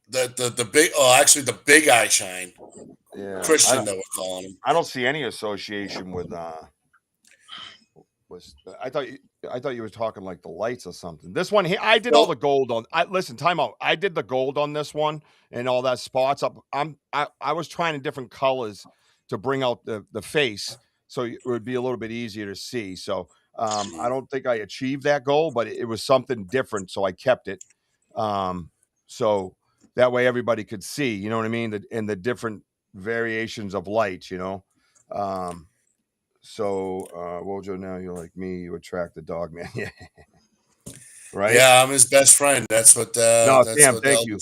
The big actually the big eye shine. Yeah. Christian that we're calling him. I don't see any association with I thought you were talking like the lights or something. This one here, I did all the gold on. Listen, time out. I did the gold on this one and all that spots up. I was trying different colors to bring out the face, so it would be a little bit easier to see. So I don't think I achieved that goal, but it was something different, so I kept it. So that way everybody could see. You know what I mean? And the different variations of lights. You know. So, Wojo, now you're like me, you attract the dog man. Yeah. Right? Yeah, I'm his best friend. That's what No, that's Sam, what thank you.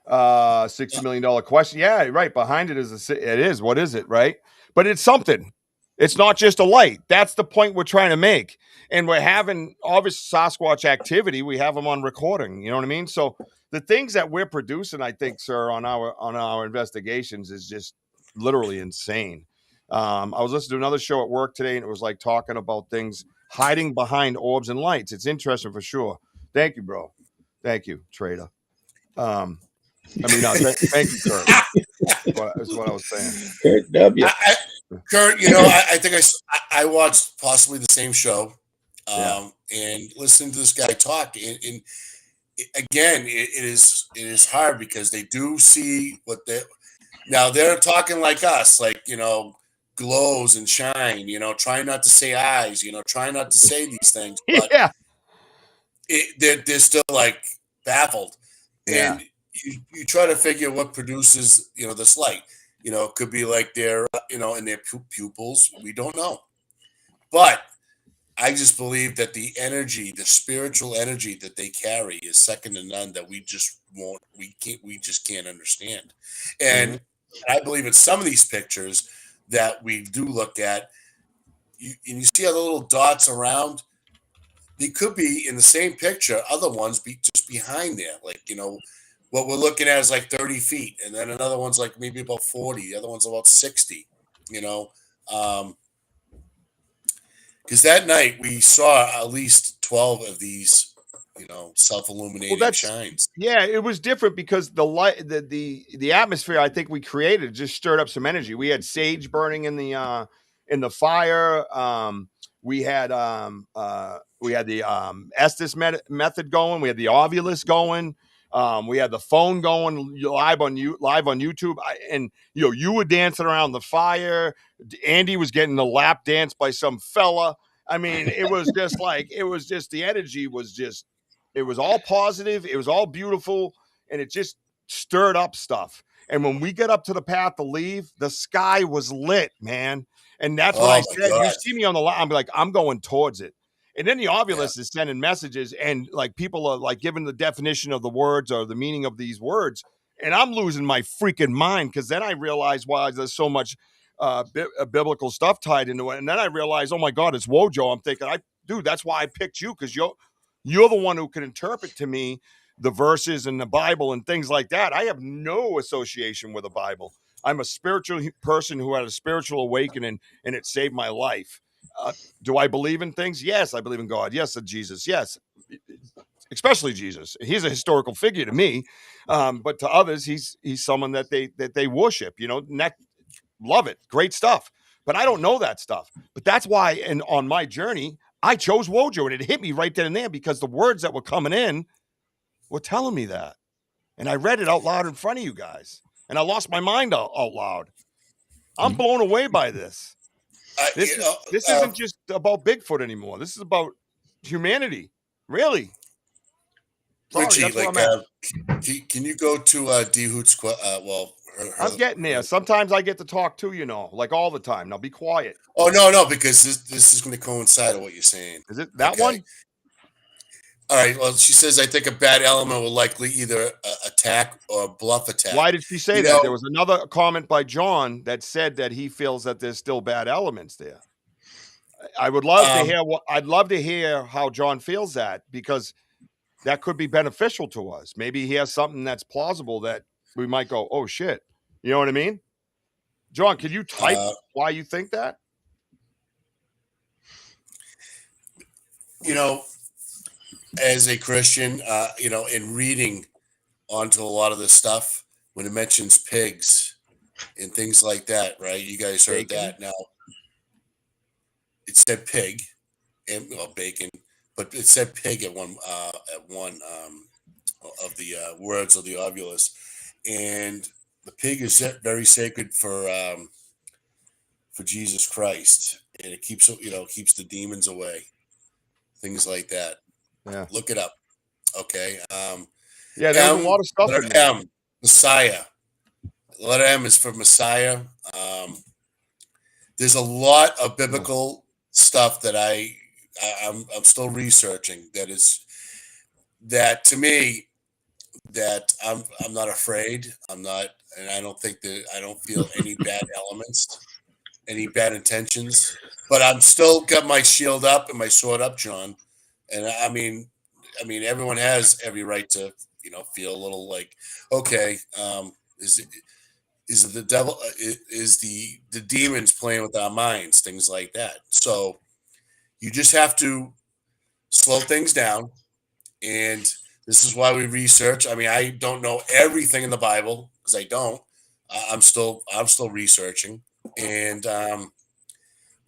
$60 million question. Yeah, right. Behind it is what is it, right? But it's something. It's not just a light. That's the point we're trying to make. And we're having obvious Sasquatch activity. We have them on recording. You know what I mean? So the things that we're producing, I think, sir, on our investigations is just literally insane. I was listening to another show at work today, and it was like talking about things hiding behind orbs and lights. It's interesting for sure. Thank you, bro. Thank you, Trader. Thank you, Kurt. That's what I was saying. Kurt W. Kurt, you know, I think I watched possibly the same show, and listened to this guy talk. And again, it is hard because they do see what they're talking like us, like, you know, glows and shine, you know, trying not to say eyes, you know, trying not to say these things, but they're still like baffled. And you try to figure what produces, you know, this light. You know, it could be like their, you know, in their pupils. We don't know. But I just believe that the energy, the spiritual energy that they carry is second to none, that we just can't understand. And I believe in some of these pictures that we do look at, and you see other little dots around, they could be in the same picture, other ones be just behind there. Like, you know, what we're looking at is like 30 feet, and then another one's like maybe about 40, the other one's about 60, you know. Because that night we saw at least 12 of these, you know, self-illuminating shines. Yeah, it was different because the light, the atmosphere I think we created just stirred up some energy. We had sage burning in the fire. We had the Estes method going. We had the Ovulus going. We had the phone going live on YouTube, and you know, you were dancing around the fire. Andy was getting the lap dance by some fella. I mean, it was just like the energy was just, it was all positive, it was all beautiful, and it just stirred up stuff. And when we get up to the path to leave, the sky was lit, man. And that's what I said. God. You see me on the line, I'm like, I'm going towards it. And then the Ovulus is sending messages, and like people are like giving the definition of the words or the meaning of these words. And I'm losing my freaking mind, because then I realize why there's so much biblical stuff tied into it. And then I realize, oh my God, it's Wojo. I'm thinking, dude, that's why I picked you, because you're the one who can interpret to me the verses in the Bible and things like that. I have no association with the Bible. I'm a spiritual person who had a spiritual awakening, and it saved my life. Do I believe in things? Yes, I believe in God. Yes, in Jesus. Yes, especially Jesus. He's a historical figure to me, but to others, he's someone that they worship. You know, love it, great stuff. But I don't know that stuff. But that's why, on my journey, I chose Wojo, and it hit me right then and there, because the words that were coming in were telling me that, and I read it out loud in front of you guys, and I lost my mind out loud. I'm blown away by this. This isn't just about Bigfoot anymore. This is about humanity, really. Sorry, Richie, can you go to D Hoot's? I'm getting there. Sometimes I get to talk too, you know, like all the time. Now be quiet. Oh no, because this is going to coincide with what you're saying. Is it that one? All right. Well, she says, I think a bad element will likely either attack or bluff attack. Why did she say that? There was another comment by John that said that he feels that there's still bad elements there. I would love to hear I'd love to hear how John feels that, because that could be beneficial to us. Maybe he has something that's plausible that we might go, oh shit. You know what I mean? John, can you type why you think that? As a Christian, in reading onto a lot of this stuff, when it mentions pigs and things like that, right? You guys heard that. Now, it said pig and bacon, but it said pig at one of the words of the ovulus, and the pig is very sacred for Jesus Christ, and it keeps the demons away, things like that. Yeah, look it up. Okay. Yeah, there's a lot of stuff in there. M, Messiah. The letter M is for Messiah. There's a lot of biblical stuff that I'm still researching. That to me, that I'm not afraid. I'm not, and I don't feel any bad elements, any bad intentions. But I'm still got my shield up and my sword up, John. And I mean, everyone has every right to, feel a little like, okay, is it the devil? Is the demons playing with our minds? Things like that. So you just have to slow things down, and this is why we research. I mean, I don't know everything in the Bible because I don't. I'm still researching, and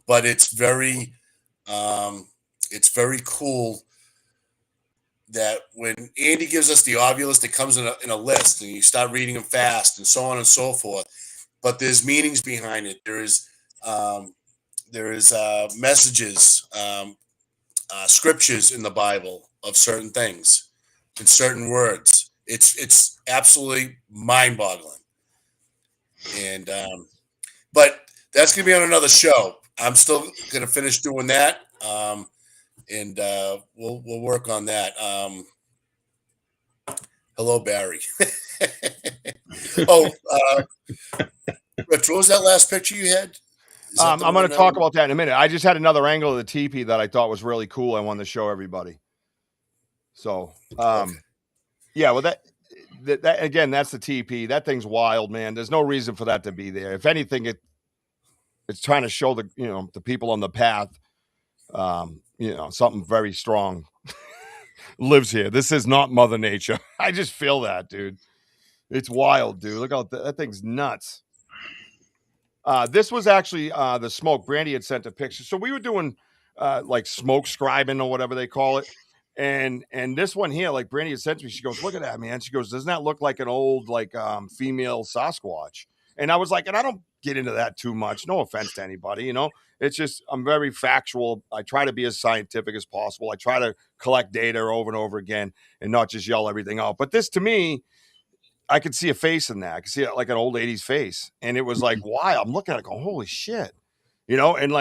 but it's very cool that when Andy gives us the ovulus, it comes in a list, and you start reading them fast, and so on and so forth. But there's meanings behind it. There is messages, scriptures in the Bible of certain things and certain words. It's absolutely mind-boggling. And but that's gonna be on another show. I'm still gonna finish doing that. And we'll work on that. Hello, Barry. Rich, what was that last picture you had? I'm going to talk about that in a minute. I just had another angle of the teepee that I thought was really cool. I wanted to show everybody. So, Okay. Yeah, well, that again, that's the teepee. That thing's wild, man. There's no reason for that to be there. If anything, it's trying to show the people on the path. Something very strong lives here. This is not Mother Nature. I just feel that, dude. It's wild, dude. Look how that thing's nuts. This was actually the smoke. Brandy had sent a picture. So we were doing like smoke scribing or whatever they call it. And this one here, like Brandy had sent to me, she goes, look at that, man. She goes, doesn't that look like an old female Sasquatch? And I was like, and I don't get into that too much. No offense to anybody, It's just, I'm very factual. I try to be as scientific as possible. I try to collect data over and over again and not just yell everything out. But this, to me, I could see a face in that. I could see like an old lady's face. And it was like, wow, I'm looking at it going, holy shit. And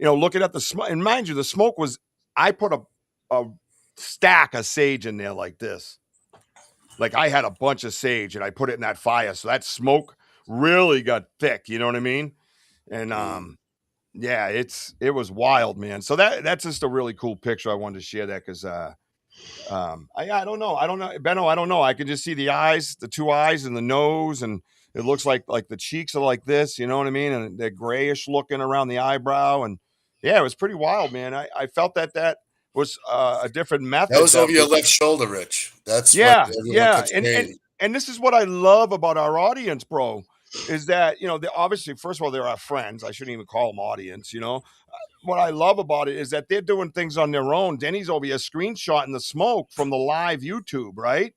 looking at the smoke. And mind you, the smoke was, I put a stack of sage in there like this. Like I had a bunch of sage and I put it in that fire. So that smoke really got thick. You know what I mean? And, yeah, it was wild, man. So that's just a really cool picture. I wanted to share that because I don't know, Benno. I don't know. I can just see the eyes, the two eyes, and the nose, and it looks like the cheeks are like this. You know what I mean? And they're grayish looking around the eyebrow, and yeah, it was pretty wild, man. I felt that was a different method. That was over your left shoulder, Rich. That's yeah. And this is what I love about our audience, bro. Is that, obviously, first of all, they're our friends. I shouldn't even call them audience, What I love about it is that they're doing things on their own. Denny's over here screenshotting the smoke from the live YouTube, right?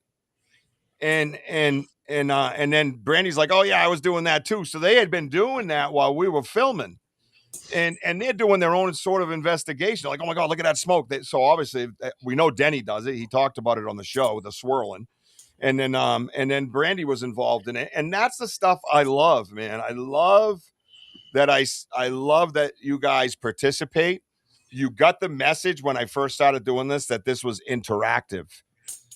And then Brandy's like, oh, yeah, I was doing that too. So they had been doing that while we were filming. And they're doing their own sort of investigation. Like, oh, my God, look at that smoke. So obviously, we know Denny does it. He talked about it on the show, the swirling. And then Brandy was involved in it. And that's the stuff I love, man. I love that you guys participate. You got the message when I first started doing this, that this was interactive.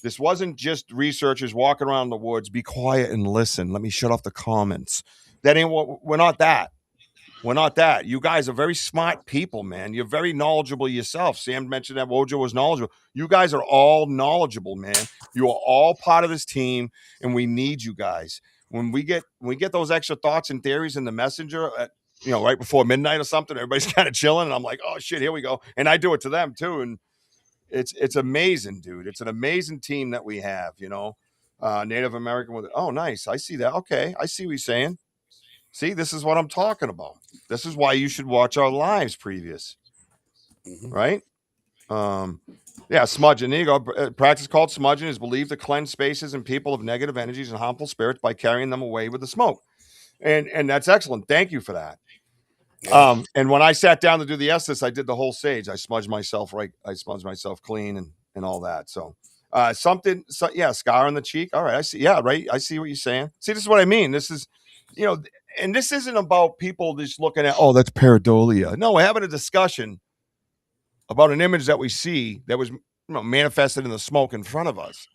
This wasn't just researchers walking around the woods. Be quiet and listen. Let me shut off the comments. That ain't what we're not that. We're not that. You guys are very smart people, man. You're very knowledgeable yourself. Sam mentioned that Wojo was knowledgeable. You guys are all knowledgeable, man. You are all part of this team, and we need you guys. When we get those extra thoughts and theories in the messenger at, right before midnight or something, everybody's kind of chilling, and I'm like, oh shit, here we go. And I do it to them too. And it's amazing, dude. It's an amazing team that we have, Native American with it. Oh, nice. I see that. Okay. I see what you're saying. See, this is what I'm talking about. This is why you should watch our lives previous. Right? Smudging. There you go. A practice called smudging is believed to cleanse spaces and people of negative energies and harmful spirits by carrying them away with the smoke. And that's excellent. Thank you for that. Yeah. And when I sat down to do the Estes, I did the whole sage. I smudged myself clean and all that. So scar on the cheek. All right, I see. Yeah, right. I see what you're saying. See, this is what I mean. This is, and this isn't about people just looking at, oh, that's pareidolia. No, we're having a discussion about an image that we see that was manifested in the smoke in front of us.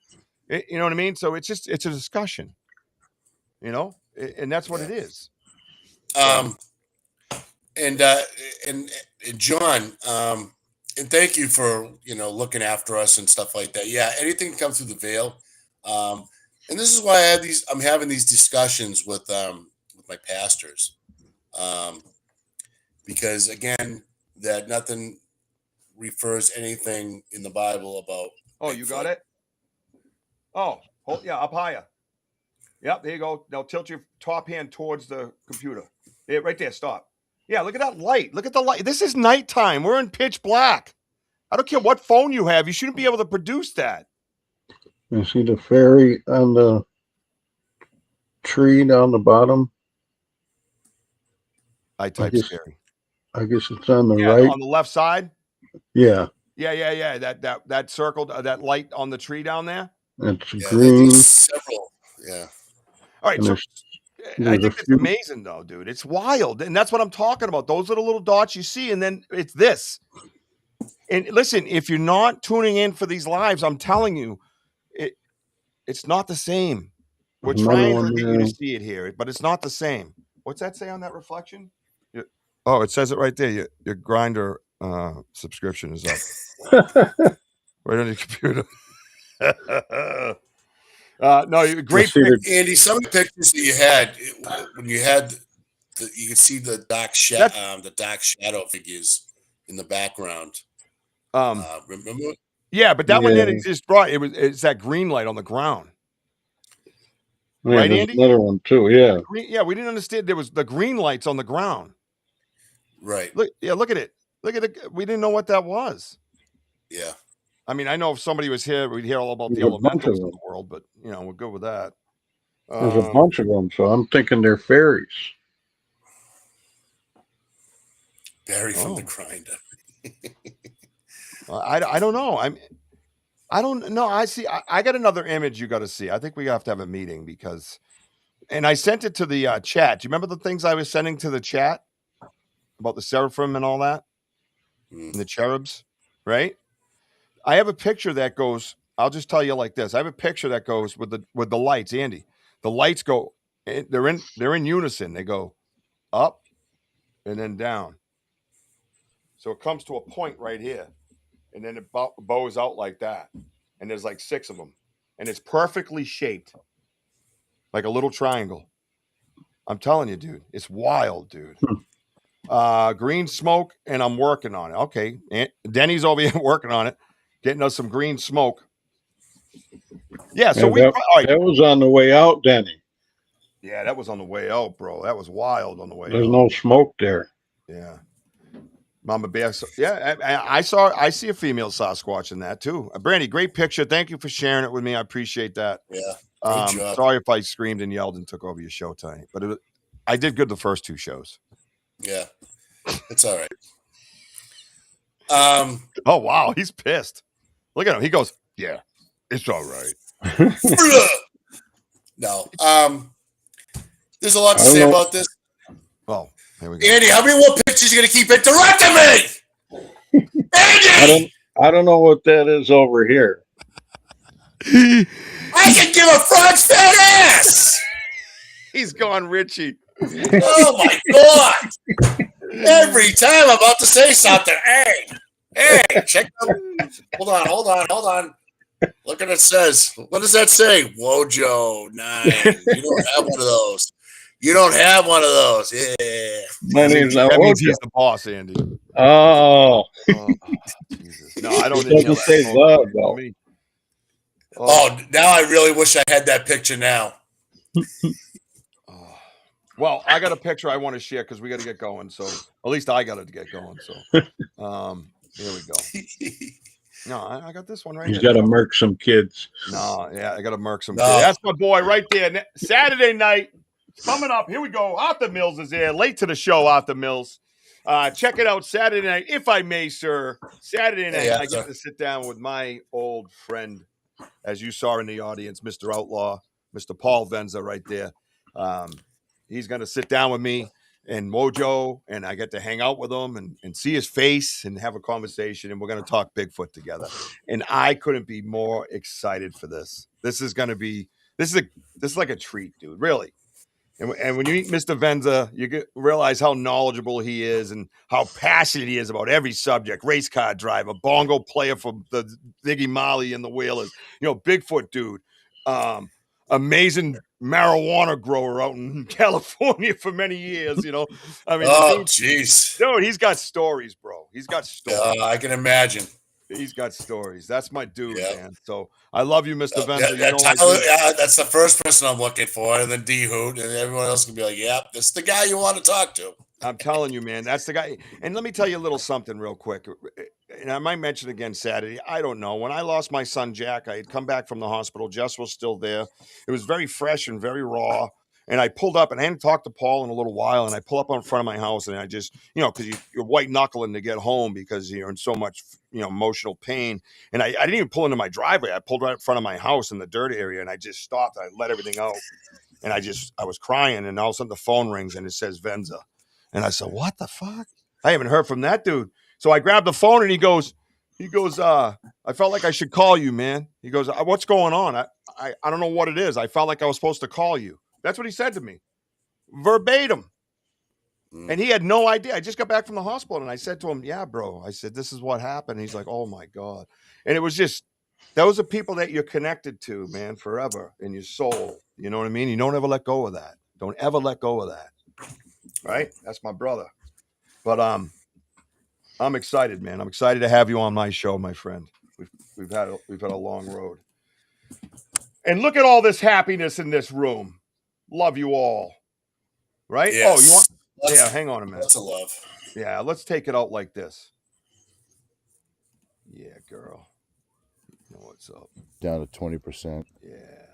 You know what I mean? So it's a discussion, and that's what it is. And John, and thank you for, looking after us and stuff like that. Yeah. Anything that comes through the veil. And this is why I'm having these discussions with my pastors. Because again, that nothing refers anything in the Bible about. Oh, you got it? Oh, up higher. Yep, there you go. Now tilt your top hand towards the computer. Yeah, right there, stop. Yeah, look at that light. Look at the light. This is nighttime. We're in pitch black. I don't care what phone you have. You shouldn't be able to produce that. You see the fairy on the tree down the bottom? I typed fairy. I guess it's on the right. On the left side? Yeah. Yeah. That circle, that light on the tree down there? It's green. Several. Yeah. All right. So I think it's amazing, though, dude. It's wild. And that's what I'm talking about. Those are the little dots you see. And then it's this. And listen, if you're not tuning in for these lives, I'm telling you, it's not the same. We're trying to get you to see it here, but it's not the same. What's that say on that reflection? Oh, it says it right there. Your Grinder subscription is up. Right on your computer. No, great. Andy, some of the pictures that you had, when you had, you could see the dark shadow figures in the background. Remember? Yeah, but that one didn't exist. Right? It's that green light on the ground. Yeah, right, Andy? Another one too. Yeah. We didn't understand there was the green lights on the ground. Right. Look at it. Look at it. We didn't know what that was. Yeah. I mean, I know if somebody was here, we'd hear all about the elementals in the world, but we're good with that. There's a bunch of them, so I'm thinking they're fairies. Barry from the Grinder. I don't know. I don't know. I got another image you got to see. I think we have to have a meeting and I sent it to the chat. Do you remember the things I was sending to the chat about the seraphim and all that? And the cherubs, right? I have a picture that goes, I'll just tell you like this. I have a picture that goes with the lights, Andy. The lights go, they're in unison. They go up and then down. So it comes to a point right here. And then it bows out like that. And there's like 6 of them. And it's perfectly shaped. Like a little triangle. I'm telling you, dude. It's wild, dude. Green smoke, and I'm working on it. Okay. Denny's over here working on it. Getting us some green smoke. Yeah, so that was on the way out, Denny. Yeah, that was on the way out, bro. That was wild on the way out. There's no smoke there. Yeah. Mama Bear. Yeah, I see a female Sasquatch in that too. Brandy, great picture. Thank you for sharing it with me. I appreciate that. Yeah. Sorry if I screamed and yelled and took over your show tonight, but I did good the first 2 shows. Yeah. It's all right. Oh wow, he's pissed. Look at him. He goes, "Yeah, it's all right." No. There's a lot to say about this. Well, here we go. Andy, how many more pictures are you gonna keep interrupting me? Andy! I don't know what that is over here. I can give a frog's fat ass. He's gone, Richie. Oh my God! Every time I'm about to say something, hey, check out. Hold on. Look what it says. What does that say? Wojo 9. You don't have one of those. Yeah. My name's not That means Wojo. he's the boss, Andy. Oh, Oh, Jesus. No, I don't it inhale doesn't say that love, smoke. though. Me. Oh, now I really wish I had that picture now. Well, I got a picture I want to share because we got to get going. So at least I got to get going. So here we go. No, I got this one right He's here. got to murk some kids. No, yeah, I got to murk some No. kids. That's my boy right there. Saturday night. Coming up. Here we go. Arthur Mills is there. Late to the show, Arthur Mills. Check it out Saturday night, if I may, sir. Saturday night, I get to sit down with my old friend, as you saw in the audience, Mr. Outlaw, Mr. Paul Venza right there. He's going to sit down with me and Wojo, and I get to hang out with him and see his face and have a conversation, and we're going to talk Bigfoot together. And I couldn't be more excited for this. This is like a treat, dude, really. And when you meet Mr. Venza, you realize how knowledgeable he is and how passionate he is about every subject. Race car driver, bongo player for the Ziggy Marley and the Whalers. Bigfoot dude. Amazing marijuana grower out in California for many years. I mean, oh, jeez. Dude, he's got stories, bro. He's got stories. I can imagine. He's got stories. That's my dude, man. So I love you, Mr. Venza. That's the first person I'm looking for, and then D Hoot, and everyone else can be like, "Yep, this is the guy you want to talk to." I'm telling you, man, that's the guy. And let me tell you a little something real quick. And I might mention again Saturday. I don't know. When I lost my son Jack, I had come back from the hospital. Jess was still there. It was very fresh and very raw. And I pulled up, and I hadn't talked to Paul in a little while. And I pull up in front of my house, and I just, because you're white knuckling to get home because you're in so much, emotional pain. And I didn't even pull into my driveway. I pulled right in front of my house in the dirt area, and I just stopped. I let everything out, and I was crying, and all of a sudden the phone rings, and it says Venza, and I said, "What the fuck? I haven't heard from that dude." So I grabbed the phone, and he goes, I felt like I should call you, man. He goes, "What's going on? I don't know what it is. I felt like I was supposed to call you." That's what he said to me, verbatim. And he had no idea. I just got back from the hospital, and I said to him, "Yeah, bro." I said, "This is what happened." And he's like, "Oh my God." And it was just, those are people that you're connected to, man, forever in your soul. You know what I mean? You don't ever let go of that. Don't ever let go of that. Right? That's my brother. But I'm excited, man. I'm excited to have you on my show, my friend. We've had a long road. And look at all this happiness in this room. Love you all. Right? Yes. Oh, you want? Yeah, hang on a minute. Lots of love. Yeah, let's take it out like this. Yeah, girl. You know what's up? Down to 20%. Yeah.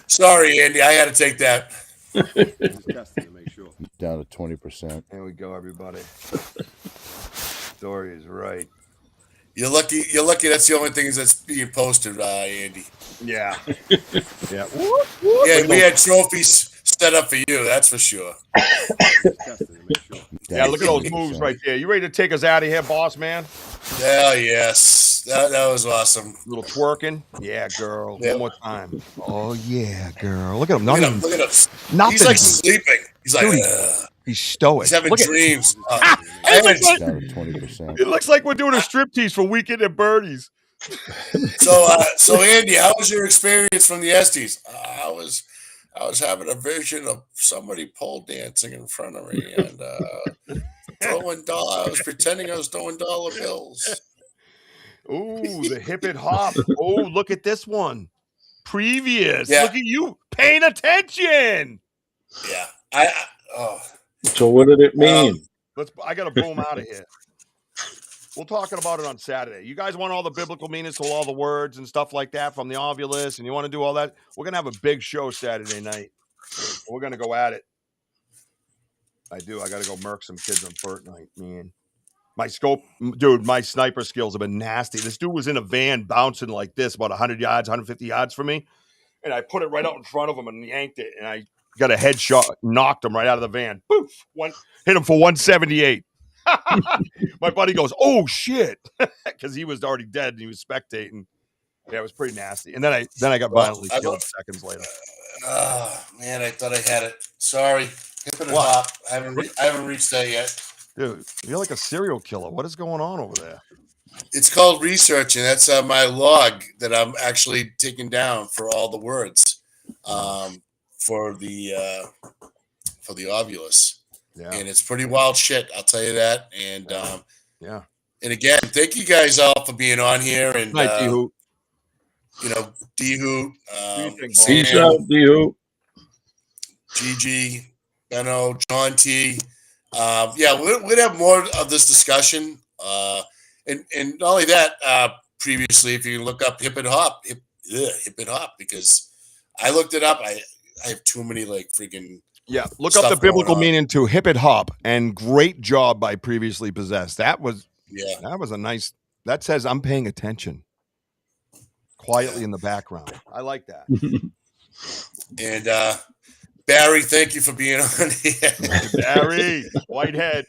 Sorry, Andy. I had to take that. Down to 20%. There we go, everybody. Story is right. You're lucky. That's the only thing that's being posted, Andy. Yeah. Yeah. Yeah, we had trophies set up for you. That's for sure. Yeah, look at those moves right there. You ready to take us out of here, boss man? Hell yes. That was awesome. A little twerking. Yeah, girl. Yeah. One more time. Oh, yeah, girl. Look at him. Look at him. Nothing. He's like sleeping. He's like, Dude, he's stoic. He's having dreams. Down to 20%. It looks like we're doing a striptease for Weekend at Bernie's. So Andy, how was your experience from the Estes? I was having a vision of somebody pole dancing in front of me and I was pretending I was throwing dollar bills. Ooh, the hip and hop. Oh, look at this one. Previous. Yeah. Look at you paying attention. Yeah. So what did it mean? I got to boom out of here. We'll talk about it on Saturday. You guys want all the biblical meanings to all the words and stuff like that from the Ovulus, and you want to do all that? We're going to have a big show Saturday night. We're going to go at it. I do. I got to go murk some kids on Fortnite, man. My sniper skills have been nasty. This dude was in a van bouncing like this, about 100 yards, 150 yards from me. And I put it right out in front of him and yanked it. And I got a headshot, knocked him right out of the van. Poof! Hit him for 178. My buddy goes, "Oh shit," because he was already dead and he was spectating. Yeah, it was pretty nasty. And then I got violently killed seconds later. Man, I thought I had it. Sorry. Hip and hop. I haven't reached that yet. Dude, you're like a serial killer. What is going on over there? It's called research, and that's my log that I'm actually taking down for all the words for the Ovulus. Yeah. And it's pretty wild shit, I'll tell you that. And yeah. And again, thank you guys all for being on here. And Night, D-Hoot. You know, D-Hoot, Peace out, D-Hoot. Gigi, Benno, John T. Yeah, we'd have more of this discussion. And not only that, previously, if you look up hip and hop, because I looked it up. I have too many like freaking. Yeah, look up the biblical meaning to hip and hop, and great job by Previously Possessed. That was a nice. That says I'm paying attention. Quietly in the background. I like that. And Barry, thank you for being on here. Barry, Whitehead.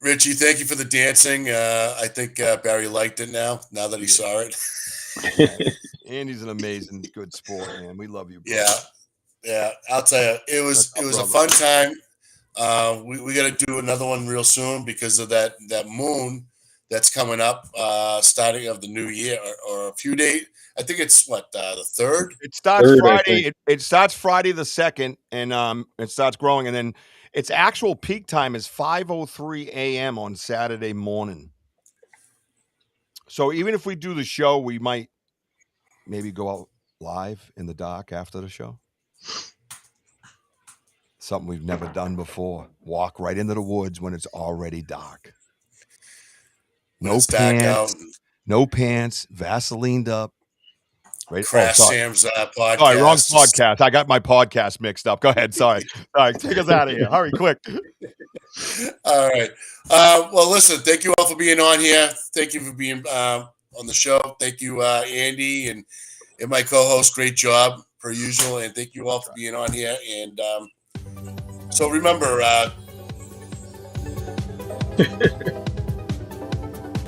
Richie, thank you for the dancing. I think Barry liked it now that he saw it. Andy's an amazing, good sport, man. We love you, bro. Yeah. I'll tell you, it was a fun time. We got to do another one real soon because of that moon that's coming up, starting of the new year or a few days. I think it's the 3rd. It starts Friday. It starts Friday the 2nd, and it starts growing, and then its actual peak time is 5:03 a.m. on Saturday morning. So even if we do the show, we might maybe go out live in the dark after the show. Something we've never done before. Walk right into the woods when it's already dark. No pants, Vaselined up. Right? Crash Sam's podcast. Sorry, wrong podcast. I got my podcast mixed up. Go ahead. Sorry. All right, take us out of here. Hurry, quick. All right. Well, listen, thank you all for being on here. Thank you for being on the show. Thank you, Andy, and my co-host. Great job, per usual. And thank you all for being on here. And so remember...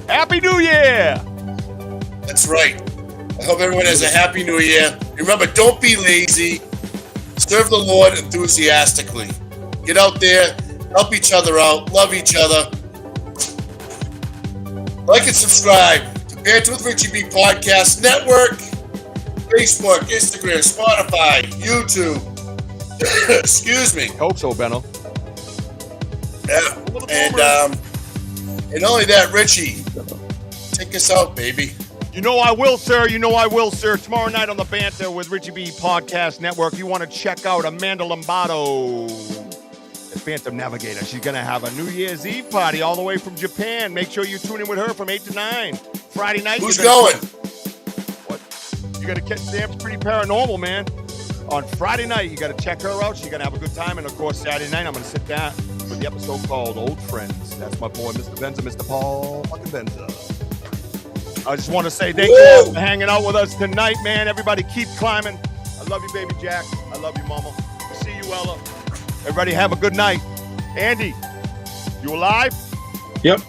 Happy New Year! That's right. I hope everyone has a happy new year. Remember, don't be lazy. Serve the Lord enthusiastically. Get out there, help each other out, love each other. Like and subscribe to Banter with Richie B Podcast Network, Facebook, Instagram, Spotify, YouTube. Excuse me. Hope so, Benno. Yeah. And not only that, Richie, take us out, baby. You know I will, sir. You know I will, sir. Tomorrow night on the Banter with Richie B Podcast Network, you want to check out Amanda Lombardo, the Phantom Navigator. She's going to have a New Year's Eve party all the way from Japan. Make sure you tune in with her from 8 to 9. Friday night. Who's going? What? You got to catch Sam's Pretty Paranormal, man. On Friday night, you got to check her out. She's going to have a good time. And, of course, Saturday night, I'm going to sit down with the episode called Old Friends. That's my boy, Mr. Benza, Mr. Paul fucking Benza. I just want to say thank you for hanging out with us tonight, man. Everybody keep climbing. I love you, baby Jack. I love you, Mama. See you, Ella. Everybody have a good night. Andy, you alive? Yep.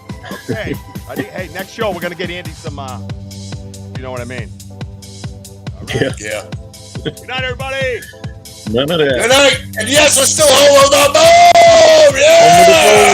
Okay. Hey, next show, we're going to get Andy some, you know what I mean? All right. Yeah. Good night, everybody. None of that. Good night. And yes, we're still home on the boat. Yeah.